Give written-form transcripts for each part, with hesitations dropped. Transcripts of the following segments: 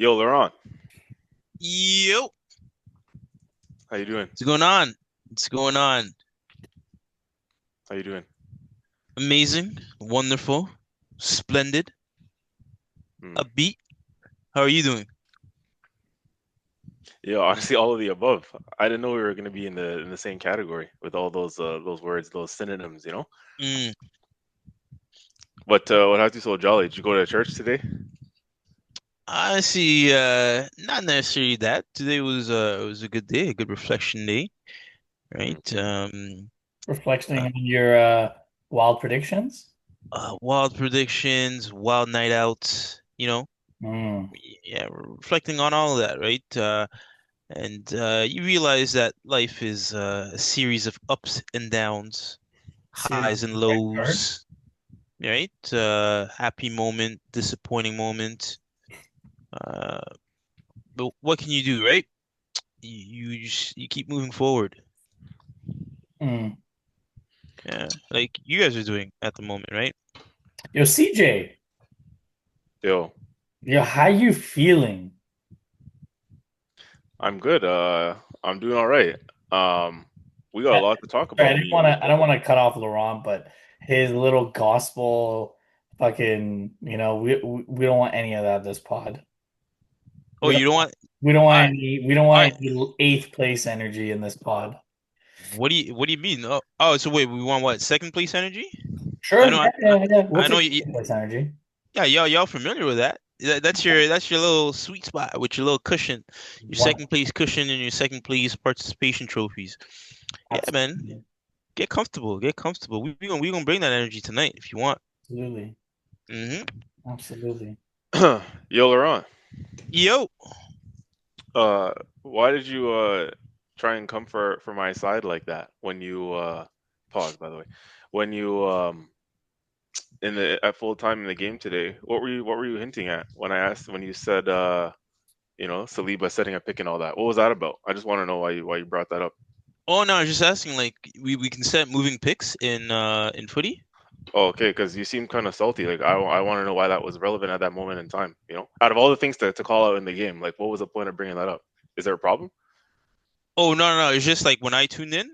Yo, Laurent, Yo, how you doing? what's going on? What's going on? How you doing? Amazing, wonderful, splendid, Hmm. upbeat. How are you doing? Yeah, honestly, all of the above. I didn't know we were gonna be in the same category with all those words, those synonyms, you know. Mm, What has you so jolly? Did you go to church today? I see. Not necessarily that. Today was it was a good day, a good reflection day, Mm. right? Uh, Uh, Reflecting on your wild predictions. Wild predictions, wild night out. Mm. Yeah, reflecting on all of that, right? And You realize that life is a series of ups and downs, Series highs and of red card. lows, right? Happy moment, disappointing moment. Uh, but what can you do, right? You keep moving forward. Mm. Yeah, like you guys are doing at the moment, right? Yo, CJ, yo, yo, how you feeling? I'm good. I'm doing all right. Um, we got a I, lot to talk sorry, about. I don't want to cut off Laurent, but his little gospel fucking, we don't want any of that this pod. Oh, We don't you don't want? we don't All want right, we don't all want right. any eighth place energy in this pod. What do you mean? So wait, we want what? Second place energy? I Sure, know, yeah, yeah, yeah. We'll I know. take second place energy. Yeah, y'all familiar with that? That's your little sweet spot with your little cushion, your One, second place cushion and your second place participation trophies. Yeah, man, absolutely, get comfortable, get comfortable. We gonna bring that energy tonight if you want. absolutely, absolutely. Yo, Laurent, Yo, uh, why did you try and come for my side like that when you pause, by the way, when you in the at full time in the game today, what were you hinting at when I asked when you said Saliba setting a pick and all that? What was that about? I just want to know why you brought that up. oh no, I was just asking. Like, we can set moving picks in footy. Oh, okay, because you seem kind of salty. Like I want to know why that was relevant at that moment in time. Out of all the things to call out in the game, like what was the point of bringing that up? Is there a problem? Oh no, it's just like when I tuned in,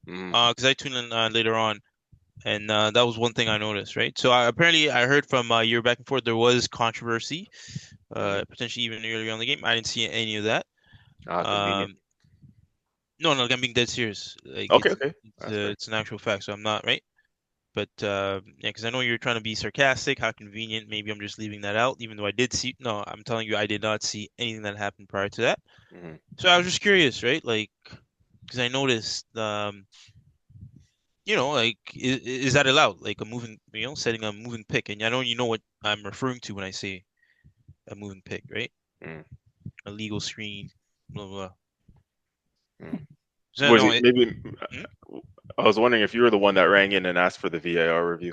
Mm, because I tuned in later on, and that was one thing I noticed, right? So apparently I heard from your back and forth there was controversy, mm. potentially even earlier on the game. I didn't see any of that. Ah, convenient. Um, no, I'm being dead serious. Like Okay, it's okay, it's that's uh, fair. it's an actual fact, so I'm not right. But yeah, because I know you're trying to be sarcastic. How convenient. Maybe I'm just leaving that out, even though I did see. No, I'm telling you, I did not see anything that happened prior to that. Hmm. So I was just curious, right? Like, because I noticed, like, is that allowed? Like a moving, setting a moving pick, and I know you know what I'm referring to when I say a moving pick, right? Mm, A legal screen, blah blah. mm. So Was no, it maybe? hmm? I was wondering if you were the one that rang in and asked for the VAR review.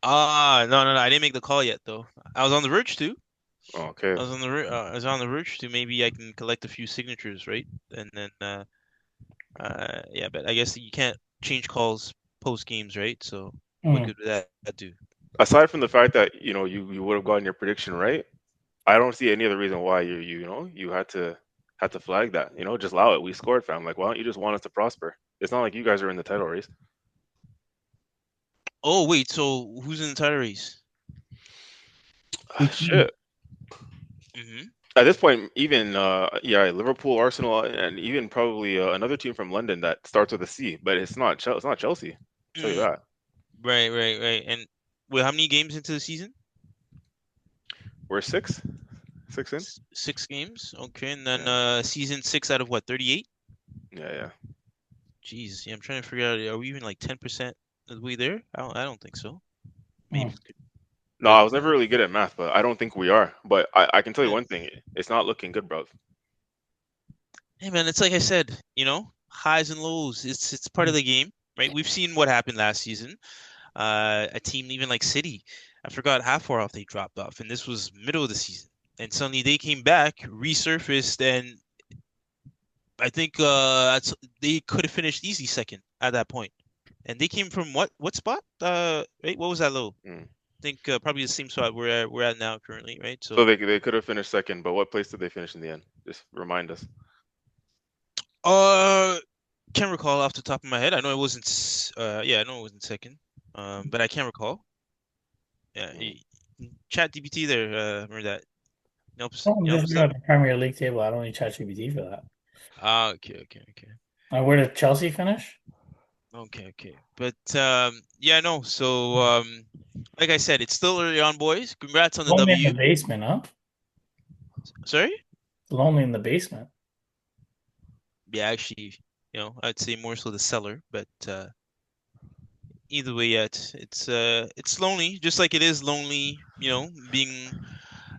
No, I didn't make the call yet though. I was on the verge to. Oh, okay. I was on the verge to maybe I can collect a few signatures, right? And then yeah, but I guess you can't change calls post games, right? So what Mm. good would that do? Aside from the fact that you would have gotten your prediction right, I don't see any other reason why you had to flag that. Just allow it. We scored, fam. Like, why don't you just want us to prosper? It's not like you guys are in the title race. Oh wait, so who's in the title race? Shit. Hmm. At this point, even yeah, Liverpool, Arsenal, and even probably another team from London that starts with a C, but it's not Chelsea. I'll tell you Mm, that. right. And wait, how many games into the season? We're six in. 6 games. Okay, and then Yeah, season six out of what, 38? yeah. Jeez, yeah, I'm trying to figure out, are we even like 10% of the way there? I don't think so. Mm. Maybe, No, but I was never really good at math, but I don't think we are. But I can tell you yeah. one thing: it's not looking good, bro. Hey man, it's like I said, highs and lows. It's part of the game, right? We've seen what happened last season. A team even like City, I forgot how far off they dropped off, and this was middle of the season. And suddenly they came back, resurfaced, and I think they could have finished easy second at that point. And they came from what spot? Right, what was that low? Mm. think probably the same spot we're at now currently, right? So So, they could have finished second, but what place did they finish in the end? Just remind us. uh, can't recall off the top of my head. I know it wasn't. Yeah, I know it wasn't second. But I can't recall. Yeah, Mm. Chat DPT there. Remember that? Nope. Oh, I'm You just help us looking out. at the Premier League table. I don't need ChatGPT for that. Ah, okay, okay, okay. Where did Chelsea finish? Okay, okay. But yeah, no. So like I said, it's still early on, boys. Congrats on the Lonely in the W. basement, huh? Sorry? Lonely in the basement. Yeah, actually, I'd say more so the seller, but either way, yeah, it's lonely, just like it is lonely, being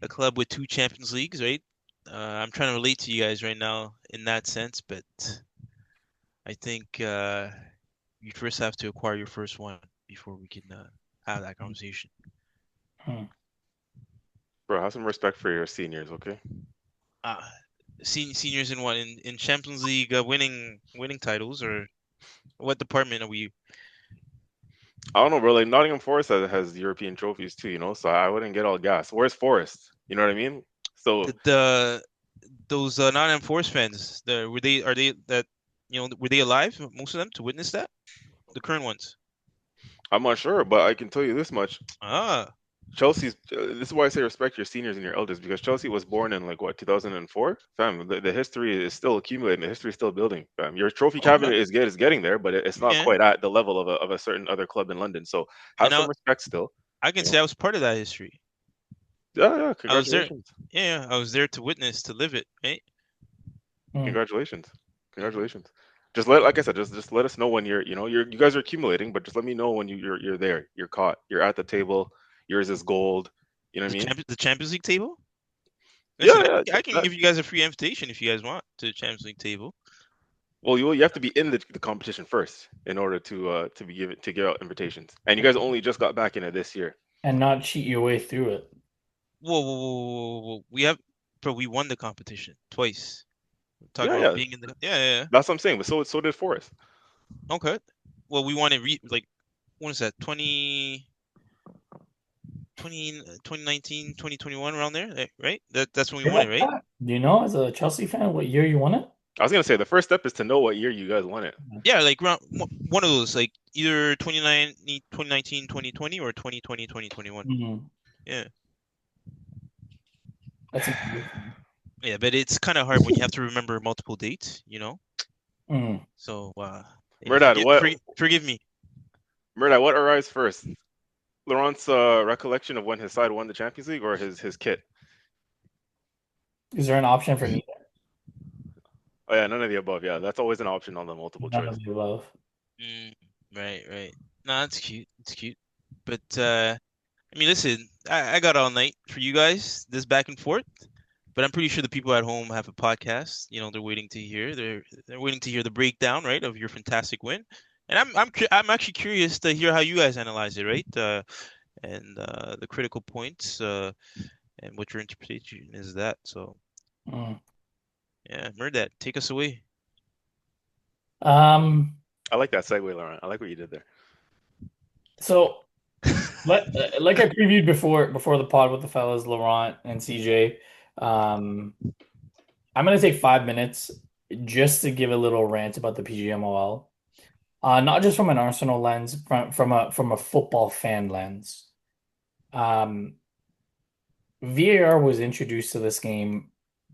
a club with two Champions Leagues, right? I'm trying to relate to you guys right now in that sense, but I think you first have to acquire your first one before we can have that conversation. Hmm. Bro, have some respect for your seniors, okay? Uh, seniors in what in Champions League winning titles, or what department are we? I don't know, bro. Like Nottingham Forest has European trophies too, you know. So I wouldn't get all gas. Where's Forest? You know what I mean? So The those non-enforced fans, were they are they that were they alive, most of them, to witness that? The current ones. I'm not sure, but I can tell you this much: Ah, Chelsea's. This is why I say respect your seniors and your elders because Chelsea was born in like what 2004. Fam, the history is still accumulating. The history is still building. Fam, your trophy okay. cabinet is getting there, but it's not Yeah, quite at the level of a certain other club in London. So have and some respect still. I can You say know? I was part of that history. Yeah, yeah. I was there. Congratulations, Yeah, I was there to witness, to live it, right? Hmm. congratulations, Hmm. congratulations. Just let, like I said, just let us know when you guys are accumulating, but just let me know when you're there, you're caught, you're at the table, yours is gold. You know what I mean? The Champions League table. Yeah, Listen, yeah. I can give you guys a free invitation if you guys want to the Champions League table. Well, you have to be in the competition first in order to be given to give out invitations. And you guys only just got back in it this year. And not cheat your way through it. Whoa, whoa, whoa, whoa, whoa. Bro, we won the competition twice. Talk Yeah, about yeah. being in the, yeah, yeah, That's what I'm saying. But so did Forest. yeah. Okay. Well, we won it like, when is that? 2019, 2021, around there, right? That's when we Is won it, that right? that? Do you know, as a Chelsea fan, what year you won it? I was gonna say the first step is to know what year you guys won it. Yeah, like around one of those, like either 2019, 2020, or 2020, 2021. Hmm. Yeah. That's embarrassing. Yeah, but it's kind of hard when you have to remember multiple dates. Hmm. So, yeah, Mehrdad, forgive me. what arrives first? Laurent's recollection of when his side won the Champions League or his kit? Is there an option for neither? Oh yeah, none of the above. Yeah, that's always an option on the multiple None choice. of the above. Mm, right, right. No, it's cute. It's cute. But I mean, listen, I got all night for you guys, this back and forth. But I'm pretty sure the people at home have a podcast. They're waiting to hear. They're waiting to hear the breakdown, right, of your fantastic win. And I'm actually curious to hear how you guys analyze it, right? And the critical points, and what your interpretation is of that. So Hmm. yeah, Mehrdad, take us away. Um, I like that segue, Laurent. I like what you did there. so like I previewed before the pod with the fellas, Laurent and CJ. Um, I'm gonna take 5 minutes just to give a little rant about the PGMOL. Not just from an Arsenal lens, from a football fan lens. Um, VAR was introduced to this game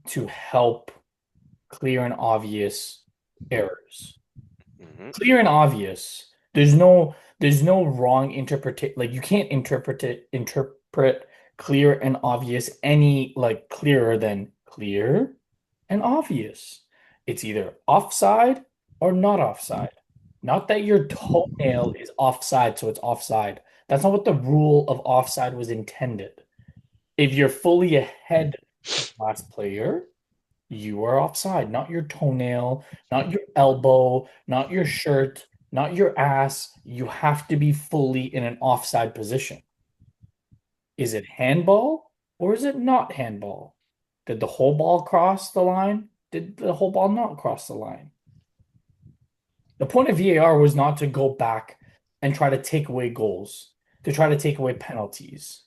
to help clear and obvious errors. Hmm. Clear and obvious. There's no wrong interpretation. Like you can't interpret clear and obvious any like clearer than clear and obvious. It's either offside or not offside. Not that your toenail is offside, so it's offside. That's not what the rule of offside was intended. If you're fully ahead of the last player, you are offside, not your toenail, not your elbow, not your shirt, not your ass. You have to be fully in an offside position. Is it handball or is it not handball? Did the whole ball cross the line? Did the whole ball not cross the line? The point of VAR was not to go back and try to take away goals. to try to take away penalties.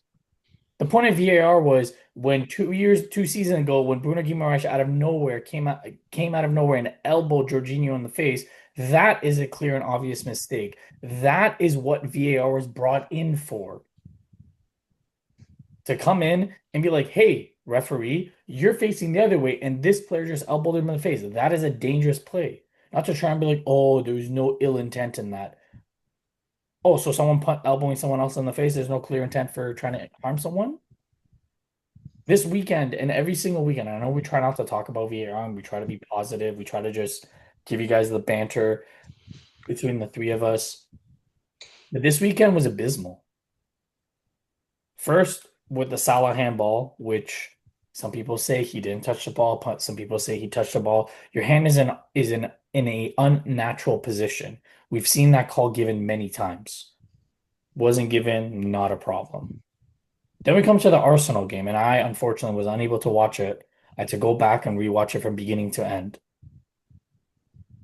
The point of VAR was when 2 seasons ago, when Bruno Guimaraes out of nowhere came out of nowhere and elbowed Jorginho in the face. That is a clear and obvious mistake. That is what VAR was brought in for. To come in and be like, hey, referee, you're facing the other way, and this player just elbowed him in the face. That is a dangerous play. Not to try and be like, oh, there's no ill intent in that. Oh, so someone elbowing someone else in the face, there's no clear intent for trying to harm someone? This weekend and every single weekend, I know we try not to talk about VAR and we try to be positive. We try to just give you guys the banter between the three of us. But this weekend was abysmal. First, with the Salah handball, which some people say he didn't touch the ball, but some people say he touched the ball. Your hand is in a unnatural position. We've seen that call given many times. Wasn't given, not a problem. Then we come to the Arsenal game, and I unfortunately was unable to watch it. I had to go back and rewatch it from beginning to end.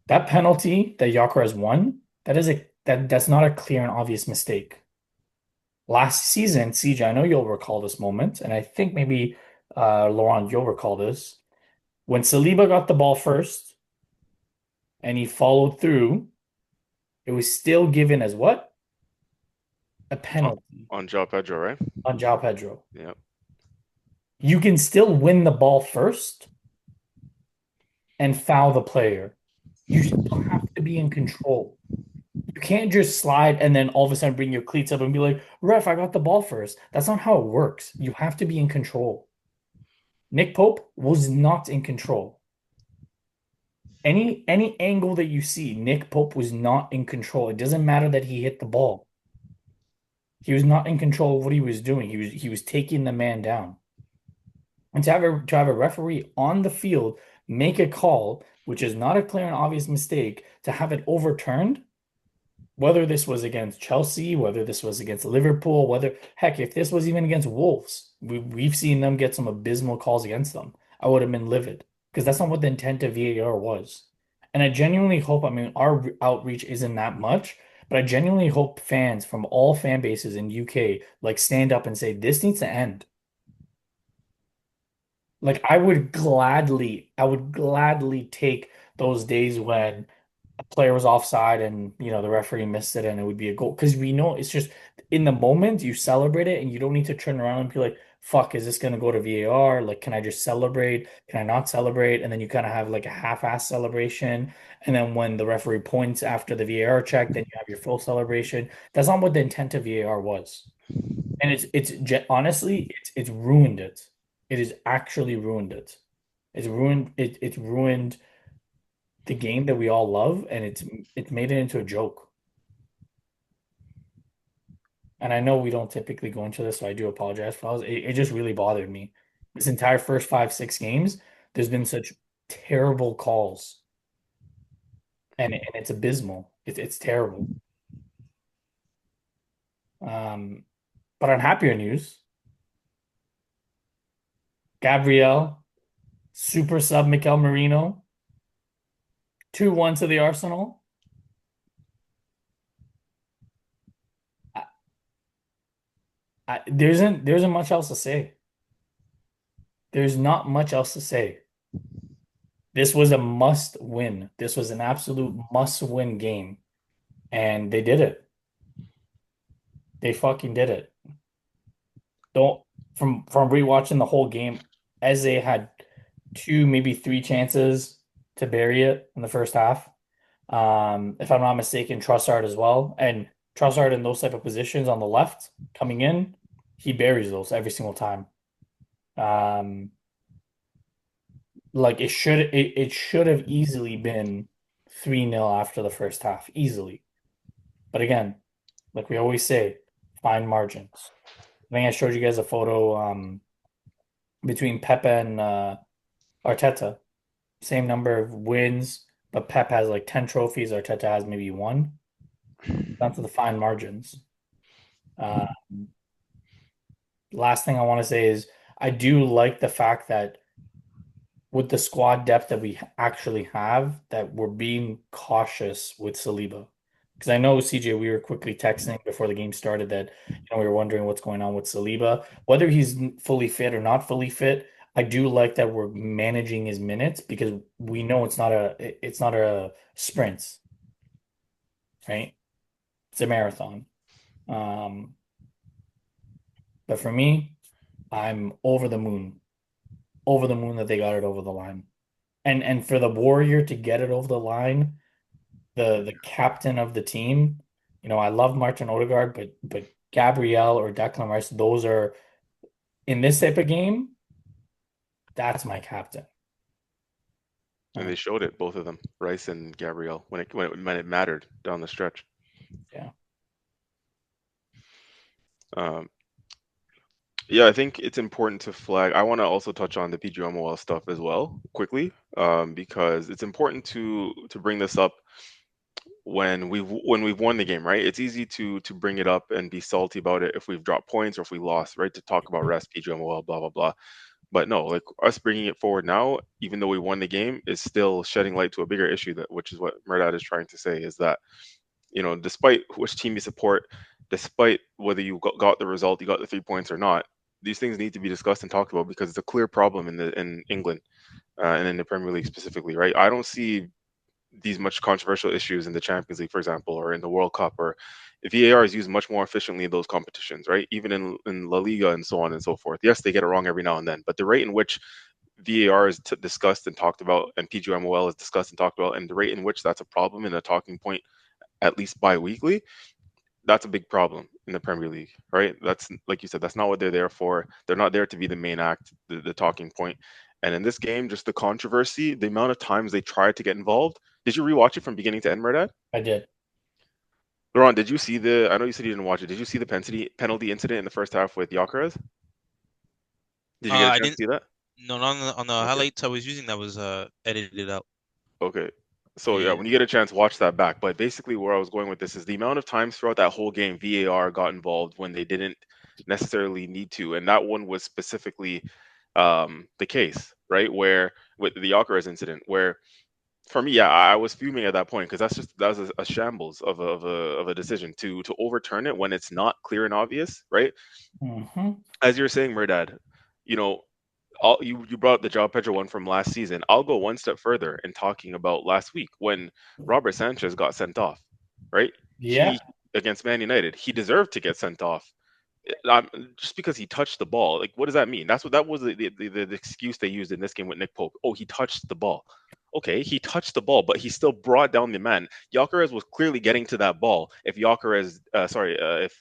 That penalty that Gyökeres won, that's not a clear and obvious mistake. Last season, CJ, I know you'll recall this moment, and I think maybe Laurent, you'll recall this. When Saliba got the ball first and he followed through, it was still given as what? A penalty On João Pedro, right? on João Pedro. Yeah. You can still win the ball first and foul the player. You still have to be in control. You can't just slide and then all of a sudden bring your cleats up and be like, ref, I got the ball first. That's not how it works. You have to be in control. Nick Pope was not in control. Any angle that you see, Nick Pope was not in control. It doesn't matter that he hit the ball. He was not in control of what he was doing. He was taking the man down. And to have a referee on the field make a call, which is not a clear and obvious mistake, to have it overturned, whether this was against Chelsea, whether this was against Liverpool, heck, if this was even against Wolves, we've seen them get some abysmal calls against them. I would have been livid because that's not what the intent of VAR was. And I genuinely hope, I mean, our outreach isn't that much, but I genuinely hope fans from all fan bases in UK like stand up and say, this needs to end. Like I would gladly take those days when a player was offside and the referee missed it and it would be a goal because we know it's just in the moment you celebrate it and you don't need to turn around and be like, fuck, is this gonna go to VAR? Like, can I just celebrate? Can I not celebrate? And then you kind of have like a half-ass celebration. And then when the referee points after the VAR check, then you have your full celebration. That's not what the intent of VAR was. And honestly, it's ruined it. It has actually ruined it. It's ruined the game that we all love, and it's made it into a joke. And I know we don't typically go into this, so I do apologize for all this. It just really bothered me. This entire first 5, 6 games, there's been such terrible calls, and it's abysmal. It's terrible. But on happier news, Gabriel, super sub Mikel Merino, 2-1 to the Arsenal. There isn't much else to say. There's not much else to say. This was a must win. This was an absolute must win game. And they did it. They fucking did it. Don't from rewatching the whole game, Eze had 2, maybe 3 chances to bury it in the first half. If I'm not mistaken, Trossard as well. And Trossard in those type of positions on the left coming in, he buries those every single time. Like it should have easily been 3-0 after the first half, easily. But again, like we always say, fine margins. I think I showed you guys a photo between Pep and Arteta. Same number of wins, but Pep has like 10 trophies. Arteta has maybe 1. Down to the fine margins. Uh, Last thing I want to say is I do like the fact that with the squad depth that we actually have, that we're being cautious with Saliba. Because I know, CJ, we were quickly texting before the game started that we were wondering what's going on with Saliba, whether he's fully fit or not fully fit. I do like that we're managing his minutes because we know it's not a sprint, right? It's a marathon. Um, but for me, I'm over the moon that they got it over the line. And for the Warrior to get it over the line, the captain of the team, I love Martin Odegaard, but Gabriel or Declan Rice, those are in this type of game, that's my captain. And Uh, they showed it, both of them, Rice and Gabriel, when it mattered down the stretch. yeah, Um, yeah, I think it's important to flag. I want to also touch on the PGMOL stuff as well, quickly, because it's important to bring this up when we've won the game, right? It's easy to bring it up and be salty about it if we've dropped points or if we lost, right? To talk about rest, PGMOL, blah blah blah. But no, like us bringing it forward now, even though we won the game, is still shedding light to a bigger issue, that which is what Mehrdad is trying to say, is that despite which team you support, despite whether you got the result, you got the 3 points or not, these things need to be discussed and talked about because it's a clear problem in England, and in the Premier League specifically, right? I don't see these much controversial issues in the Champions League, for example, or in the World Cup, or VAR is used much more efficiently in those competitions, right? Even in La Liga and so on and so forth. Yes, they get it wrong every now and then, but the rate in which VAR is discussed and talked about, and PGMOL is discussed and talked about, and the rate in which that's a problem and a talking point, at least bi-weekly, that's a big problem in the Premier League, right? That's, like you said, that's not what they're there for. They're not there to be the main act, the talking point. And in this game, just the controversy, the amount of times they tried to get involved. Did you rewatch it from beginning to end, Mehrdad? I did. Laurent, did you see the? I know you said you didn't watch it. Did you see the penalty incident in the first half with Gyökeres? Did you get a I chance to didn't. see that? No, not on the Okay. highlights I was using that was edited out. Okay. So yeah, Yeah. when you get a chance, watch that back. But basically, where I was going with this is the amount of times throughout that whole game VAR got involved when they didn't necessarily need to, and that one was specifically the case, right? Where with the Gyökeres incident, where for me, yeah, I was fuming at that point because that was a shambles of a decision to overturn it when it's not clear and obvious, right? Hmm. As you're saying, Mehrdad, you know, you brought up the João Pedro one from last season. I'll go one step further in talking about last week when Robert Sanchez got sent off, right? Yeah. He against Man United, he deserved to get sent off. Um, just because he touched the ball, like what does that mean? That was the excuse they used in this game with Nick Pope. Oh, he touched the ball. Okay, he touched the ball, but he still brought down the man. Gyökeres was clearly getting to that ball if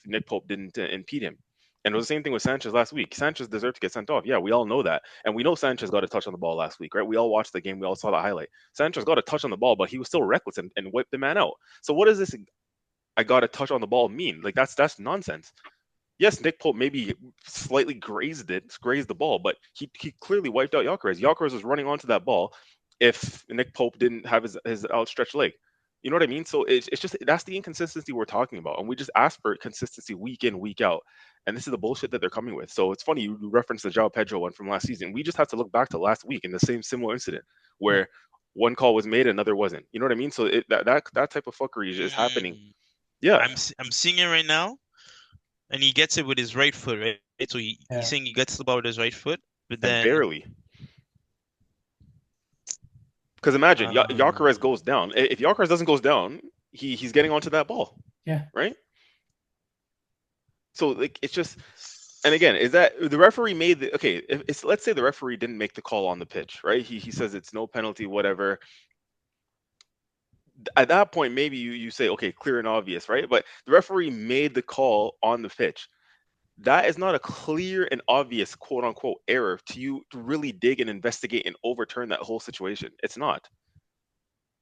Nick Pope didn't impede him. And it was the same thing with Sanchez last week. Sanchez deserved to get sent off. Yeah, we all know that. And we know Sanchez got a touch on the ball last week, right? We all watched the game. We all saw the highlight. Sanchez got a touch on the ball, but he was still reckless and whipped the man out. So what does this I got a touch on the ball mean? Like that's nonsense. Yes, Nick Pope maybe slightly grazed the ball, but he clearly wiped out Gyökeres. Gyökeres was running onto that ball if Nick Pope didn't have his outstretched leg. You know what I mean? So it's just that's the inconsistency we're talking about, and we just ask for consistency week in, week out, and this is the bullshit that they're coming with. So it's funny you referenced the João Pedro one from last season. We just have to look back to last week in the same similar incident where one call was made, another wasn't. You know what I mean? So that type of fuckery is happening. Mm, Yeah, I'm seeing it right now, and he gets it with his right foot, right? So he's Yeah. saying he gets the ball with his right foot, but and then barely. Because imagine Gyökeres um, goes down. If Gyökeres doesn't goes down, he's getting onto that ball, Yeah. right? So like it's just, and again, is that the referee made the okay? If it's let's say the referee didn't make the call on the pitch, right? He says it's no penalty, whatever. At that point, maybe you say okay, clear and obvious, right? But the referee made the call on the pitch. That is not a clear and obvious quote unquote error to you to really dig and investigate and overturn that whole situation. It's not.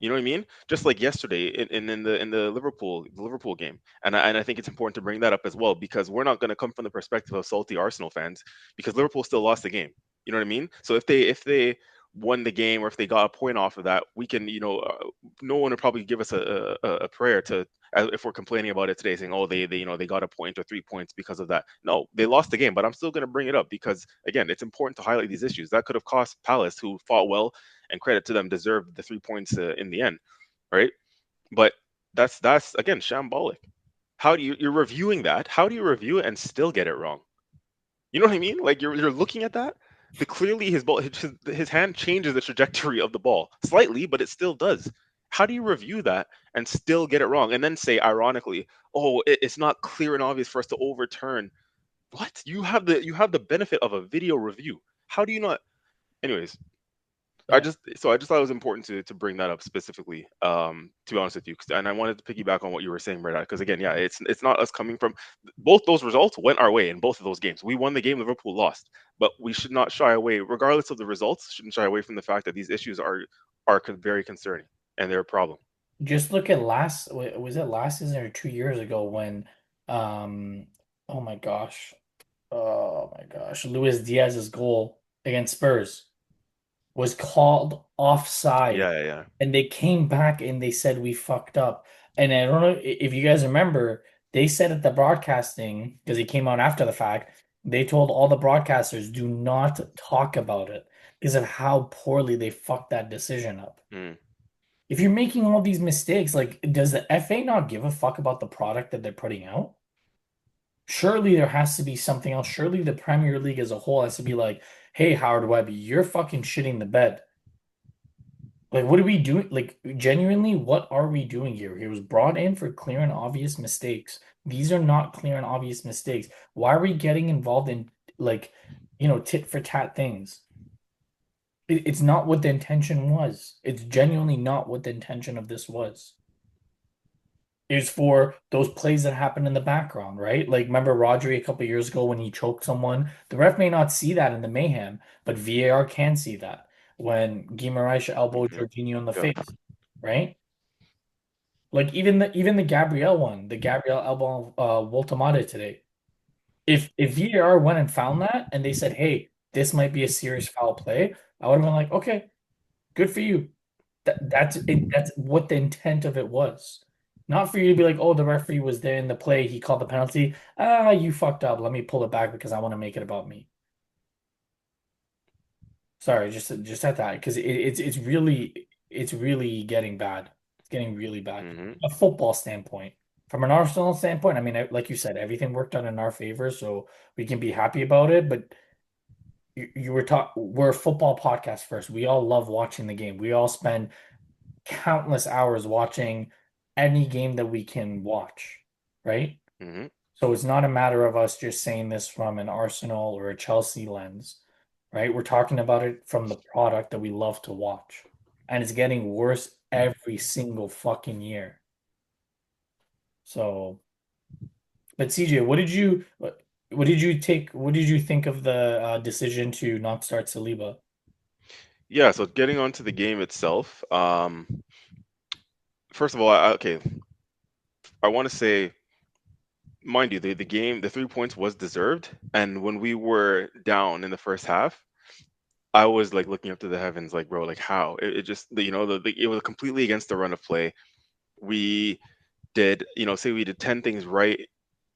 You know what I mean? Just like yesterday in the Liverpool game, and I think it's important to bring that up as well because we're not going to come from the perspective of salty Arsenal fans because Liverpool still lost the game. You know what I mean? So if they won the game or if they got a point off of that, we can no one would probably give us a prayer to if we're complaining about it today, saying oh they got a point or 3 points because of that. No, they lost the game, but I'm still going to bring it up because again, it's important to highlight these issues that could have cost Palace, who fought well and credit to them, deserved the 3 points in the end, right? But That's again shambolic. How do you're reviewing that? How do you review it and still get it wrong? You know what I mean? Like you're looking at that. The clearly his ball his hand changes the trajectory of the ball slightly, but it still does. How do you review that and still get it wrong, and then say ironically, "Oh, it's not clear and obvious for us to overturn." What? You have the benefit of a video review. How do you not? Anyways, Yeah. I just thought it was important to bring that up specifically. To be honest with you, and I wanted to piggyback on what you were saying, Mehrdad, because again, yeah, it's not us coming from both those results went our way in both of those games. We won the game, Liverpool lost, but we should not shy away, regardless of the results. Shouldn't shy away from the fact that these issues are very concerning and they're a problem. Just look at was it last season or 2 years ago when, um, oh my gosh, Luis Diaz's goal against Spurs was called offside, Yeah, yeah, yeah. and they came back and they said we fucked up. And I don't know if you guys remember, they said at the broadcasting, because it came out after the fact, they told all the broadcasters do not talk about it because of how poorly they fucked that decision up. Mm, If you're making all these mistakes, like, does the FA not give a fuck about the product that they're putting out? Surely there has to be something else. Surely the Premier League as a whole has to be like, hey, Howard Webb, you're fucking shitting the bed. Like, what are we doing? Like, genuinely, what are we doing here? He was brought in for clear and obvious mistakes. These are not clear and obvious mistakes. Why are we getting involved in, like, tit for tat things? It's not what the intention was. It's genuinely not what the intention of this was. Is for those plays that happen in the background, right? Like, remember Rodri a couple of years ago when he choked someone? The ref may not see that in the mayhem, but VAR can see that when Guimaraes elbowed hmm Jorginho in the Yeah. face, right? Like even the Gabriel one, the Gabriel elbow Voltamade today. If VAR went and found that and they said, "Hey, this might be a serious foul play," I would have been like, "Okay, good for you." That's it. That's what the intent of it was. Not for you to be like, oh, the referee was there in the play. He called the penalty. Ah, you fucked up. Let me pull it back because I want to make it about me. Sorry, just at that because it's really getting bad. It's getting really bad. hmm A football standpoint. From an Arsenal standpoint, I mean, like you said, everything worked out in our favor, so we can be happy about it. But you were we're a football podcast first. We all love watching the game. We all spend countless hours watching any game that we can watch, right? hmm So it's not a matter of us just saying this from an Arsenal or a Chelsea lens, right? We're talking about it from the product that we love to watch. And it's getting worse every single fucking year. So, but CJ, what did you think of the decision to not start Saliba? Yeah. So getting on to the game itself. First of all, okay, I want to say, mind you, the game, the 3 points was deserved. And when we were down in the first half, I was like looking up to the heavens, like, bro, like how? It just, it was completely against the run of play. We did, say we did 10 things right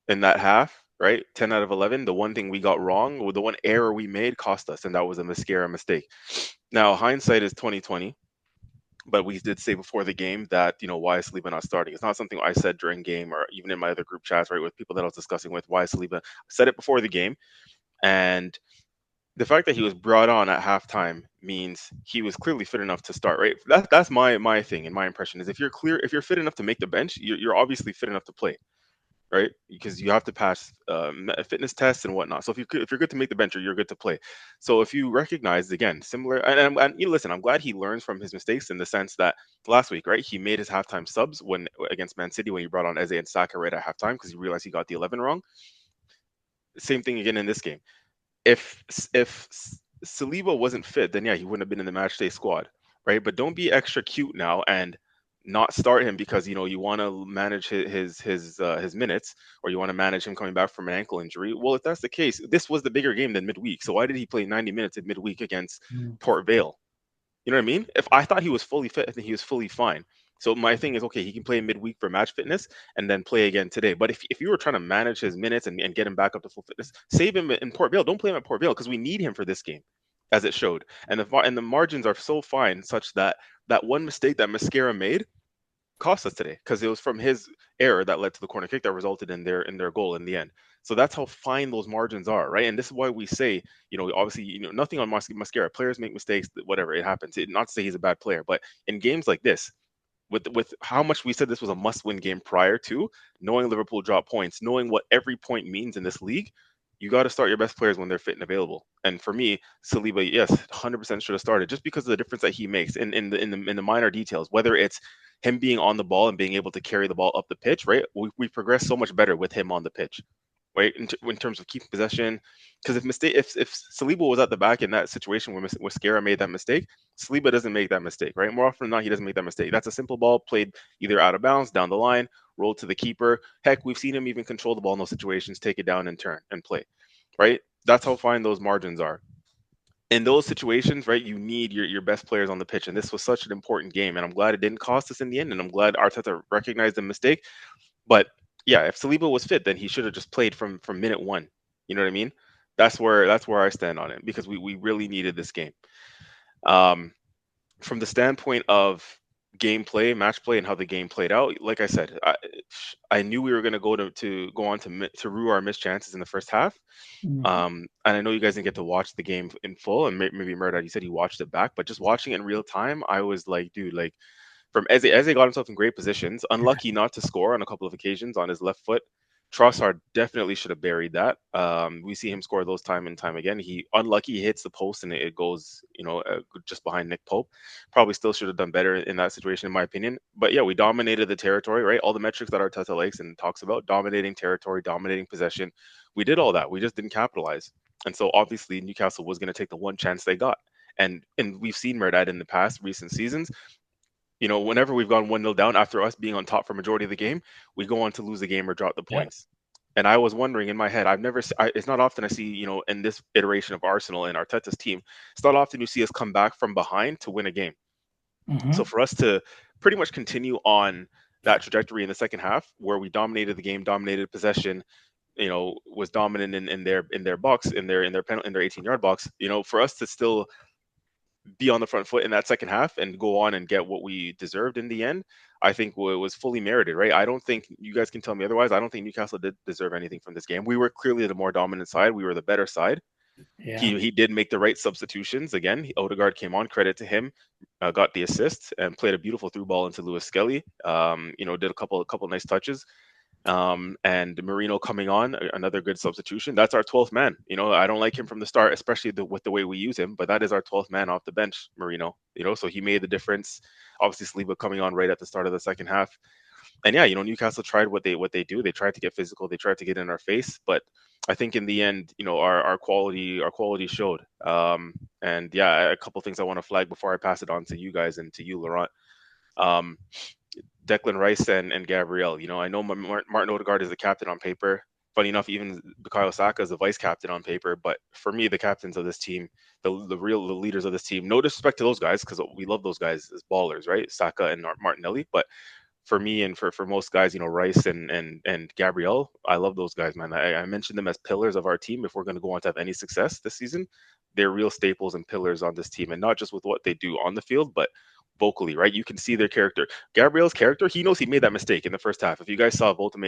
in that half, right? 10 out of 11. The one thing we got wrong, or the one error we made cost us, and that was a mascara mistake. Now, hindsight is 2020. But we did say before the game that, why is Saliba not starting? It's not something I said during game or even in my other group chats, right, with people that I was discussing with. Why is Saliba? I said it before the game, and the fact that he was brought on at halftime means he was clearly fit enough to start, right? That's my thing and my impression is if you're fit enough to make the bench, you're obviously fit enough to play, right? Because you have to pass fitness tests and whatnot. So if you're good to make the bench, or you're good to play. So if you recognize again similar, and listen, I'm glad he learns from his mistakes in the sense that last week, right, he made his halftime subs when against Man City when he brought on Eze and Saka right at halftime because he realized he got the 11 wrong. Same thing again in this game. If if Saliba wasn't fit, then yeah, he wouldn't have been in the match day squad, right? But don't be extra cute now and not start him because you want to manage his minutes, or you want to manage him coming back from an ankle injury. Well, if that's the case, this was the bigger game than midweek. So why did he play 90 minutes in midweek against Mm. Port Vale? You know what I mean? If I thought he was fully fit, I think he was fully fine. So my thing is, okay, he can play midweek for match fitness and then play again today. But if you were trying to manage his minutes and get him back up to full fitness, save him in Port Vale. Don't play him at Port Vale because we need him for this game, as it showed. And the margins are so fine such that that one mistake that Mascara made cost us today because it was from his error that led to the corner kick that resulted in their goal in the end. So that's how fine those margins are, right? And this is why we say, obviously, nothing on Mascara. Players make mistakes, whatever, it happens. Not to say he's a bad player, but in games like this, with how much we said this was a must-win game prior to, knowing Liverpool drop points, knowing what every point means in this league, you got to start your best players when they're fit and available. And for me, Saliba, yes, 100% should have started just because of the difference that he makes in the minor details. Whether it's him being on the ball and being able to carry the ball up the pitch, right? We progress so much better with him on the pitch, right? In terms of keeping possession, because if Saliba was at the back in that situation where Mascara made that mistake, Saliba doesn't make that mistake, right? More often than not, he doesn't make that mistake. That's a simple ball played either out of bounds, down the line, rolled to the keeper. Heck, we've seen him even control the ball in those situations, take it down and turn and play, right? That's how fine those margins are. In those situations, right, you need your best players on the pitch, and this was such an important game, and I'm glad it didn't cost us in the end, and I'm glad Arteta recognized the mistake. But yeah, if Saliba was fit, then he should have just played from minute one. You know what I mean? That's where I stand on it because we really needed this game. Um, from the standpoint of gameplay, match play, and how the game played out, like I said, I knew we were going to go on to rue our missed chances in the first half. Mhm. And I know you guys didn't get to watch the game in full, and maybe Mehrdad, you said you watched it back, but just watching it in real time, I was like, dude, like from Eze got himself in great positions. Unlucky not to score on a couple of occasions on his left foot. Trossard definitely should have buried that. We see him score those time and time again. He unlucky he hits the post and it goes, just behind Nick Pope. Probably still should have done better in that situation, in my opinion. But yeah, we dominated the territory, right? All the metrics that Arteta likes and talks about: dominating territory, dominating possession. We did all that. We just didn't capitalize. And so obviously Newcastle was going to take the one chance they got. And we've seen Mehrdad in the past recent seasons, whenever we've gone 1-0 down after us being on top for majority of the game, we go on to lose the game or drop the Yeah. points. And I was wondering in my head, it's not often I see, in this iteration of Arsenal and Arteta's team, it's not often you see us come back from behind to win a game. So Hmm. for us to pretty much continue on that trajectory in the second half, where we dominated the game, dominated possession, was dominant in their box, in their 18-yard box, for us to still be on the front foot in that second half and go on and get what we deserved in the end, I think was fully merited, right? I don't think you guys can tell me otherwise. I don't think Newcastle did deserve anything from this game. We were clearly the more dominant side. We were the better side. Yeah. He did make the right substitutions. Again, Odegaard came on, credit to him, got the assist and played a beautiful through ball into Lewis Skelly. Did a couple nice touches. And Merino coming on, another good substitution. That's our 12th man. I don't like him from the start, especially with the way we use him, but that is our 12th man off the bench, Merino. So he made the difference. Obviously, Saliba coming on right at the start of the second half. And yeah, Newcastle tried what they do. They tried to get physical. They tried to get in our face, but I think in the end, our quality showed. And yeah, a couple things I want to flag before I pass it on to you guys and to you, Laurent. Um, Declan Rice and Gabriel. I know Martin Odegaard is the captain on paper. Funny enough, even Bukayo Saka is the vice captain on paper. But for me, the captains of this team, the leaders of this team. No disrespect to those guys because we love those guys as ballers, right? Saka and Martinelli. But for me and for most guys, Rice and Gabriel, I love those guys, man. I mentioned them as pillars of our team. If we're going to go on to have any success this season, they're real staples and pillars on this team, and not just with what they do on the field, but vocally, right? You can see their character. Gabriel's character, he knows he made that mistake in the first half. If you guys saw Volta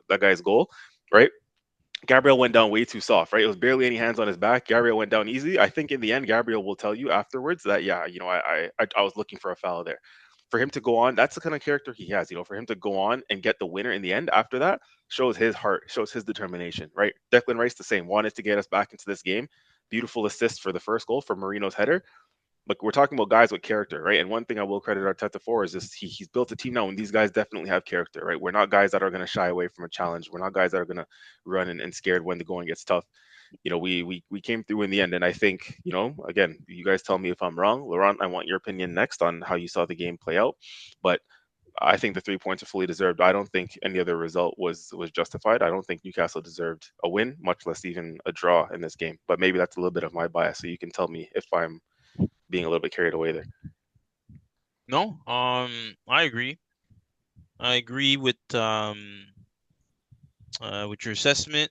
that guy's goal, right? Gabriel went down way too soft, right? It was barely any hands on his back. Gabriel went down easy. I think in the end, Gabriel will tell you afterwards that, yeah, I was looking for a foul there. For him to go on, that's the kind of character he has. For him to go on and get the winner in the end after that shows his heart, shows his determination, right? Declan Rice the same, wanted to get us back into this game. Beautiful assist for the first goal for Marino's header. Look, we're talking about guys with character, right? And one thing I will credit Arteta for is this: he's built a team now, and these guys definitely have character, right? We're not guys that are going to shy away from a challenge. We're not guys that are going to run and scared when the going gets tough. We came through in the end, and I think, again, you guys tell me if I'm wrong. Laurent, I want your opinion next on how you saw the game play out, but I think the 3 points are fully deserved. I don't think any other result was justified. I don't think Newcastle deserved a win, much less even a draw in this game. But maybe that's a little bit of my bias, so you can tell me if I'm being a little bit carried away there. No, I agree. I agree with your assessment,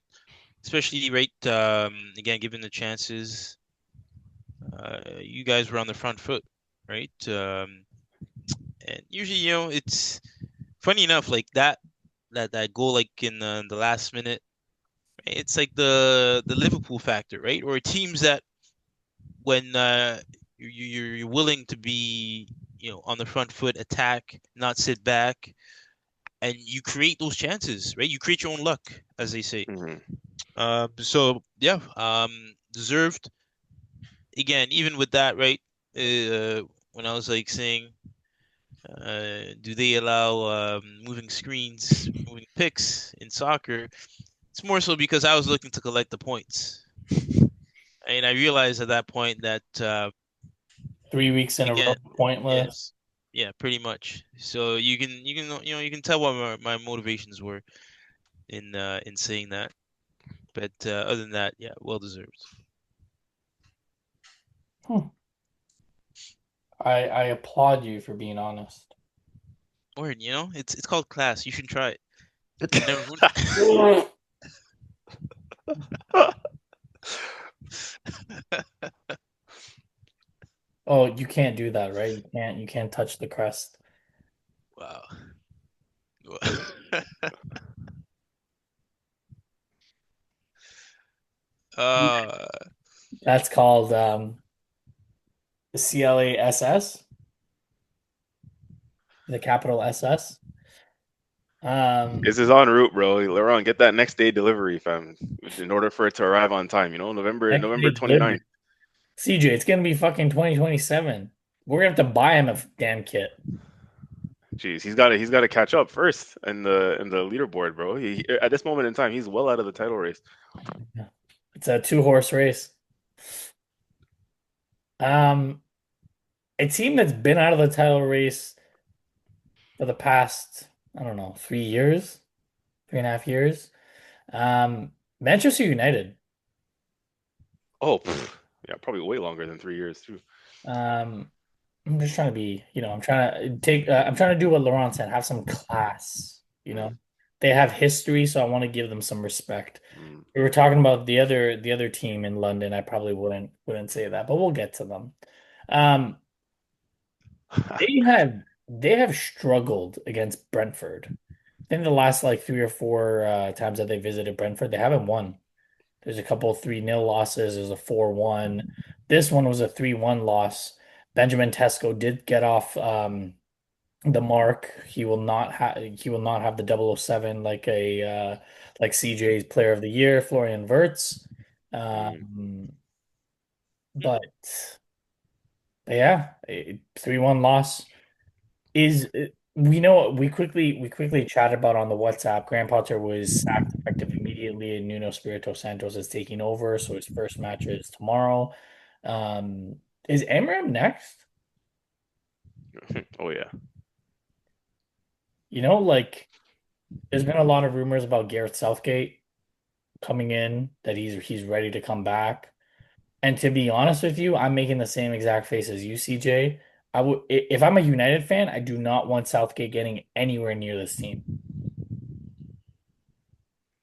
especially right again given the chances. You guys were on the front foot, right? And usually, it's funny enough, like that goal, like in the last minute, it's like the Liverpool factor, right? Or teams that when you're willing to be, on the front foot, attack, not sit back, and you create those chances, right? You create your own luck, as they say. Hmm. So yeah, deserved. Again, even with that, right? When I was like saying, do they allow moving screens, moving picks in soccer? It's more so because I was looking to collect the points. And I realized at that point that 3 weeks in a row, again, pointless. yes, yeah, pretty much. So you can tell what my motivations were in saying that. But other than that, yeah, well deserved. Hmm. I applaud you for being honest. Word, it's called class. You should try it. Never. Oh, you can't do that, right? You can't touch the crest. Wow. Uh, That's called CLASS, the capital SS. Um, This is en route, bro. Laurent, get that next day delivery, fam. In order for it to arrive on time, next November day delivery. 29th. CJ, it's gonna be fucking 2027. We're gonna have to buy him a damn kit. Jeez, he's got to catch up first in the leaderboard, bro. At this moment in time, he's well out of the title race. Yeah. It's a two-horse race. Um, a team that's been out of the title race for the past, I don't know, 3 years, 3.5 years. Manchester United. Oh, yeah, probably way longer than 3 years too. Um, I'm just trying to be, I'm trying to do what Laurent said, have some class, you know. Mm, They have history, so I want to give them some respect. mm. We were talking about the other team in London. I probably wouldn't say that, but we'll get to them. Um, they have struggled against Brentford. I think the last like 3 or 4 times that they visited Brentford, they haven't won. There's a couple of 3-0 losses. There's a 4-1. This one was a 3-1 loss. Benjamin Tesco did get off the mark. He will not have the 007 like CJ's Player of the Year, Florian Wirtz. Mm. Um, but yeah, a 3-1 loss is we know we quickly chatted about on the WhatsApp. Graham Potter was sacked effective immediately, and Nuno Espirito Santos is taking over. So his first match is tomorrow. Um, is Amram next? Oh yeah. Like there's been a lot of rumors about Gareth Southgate coming in, that he's ready to come back. And to be honest with you, I'm making the same exact face as you, CJ. If I'm a United fan, I do not want Southgate getting anywhere near this team.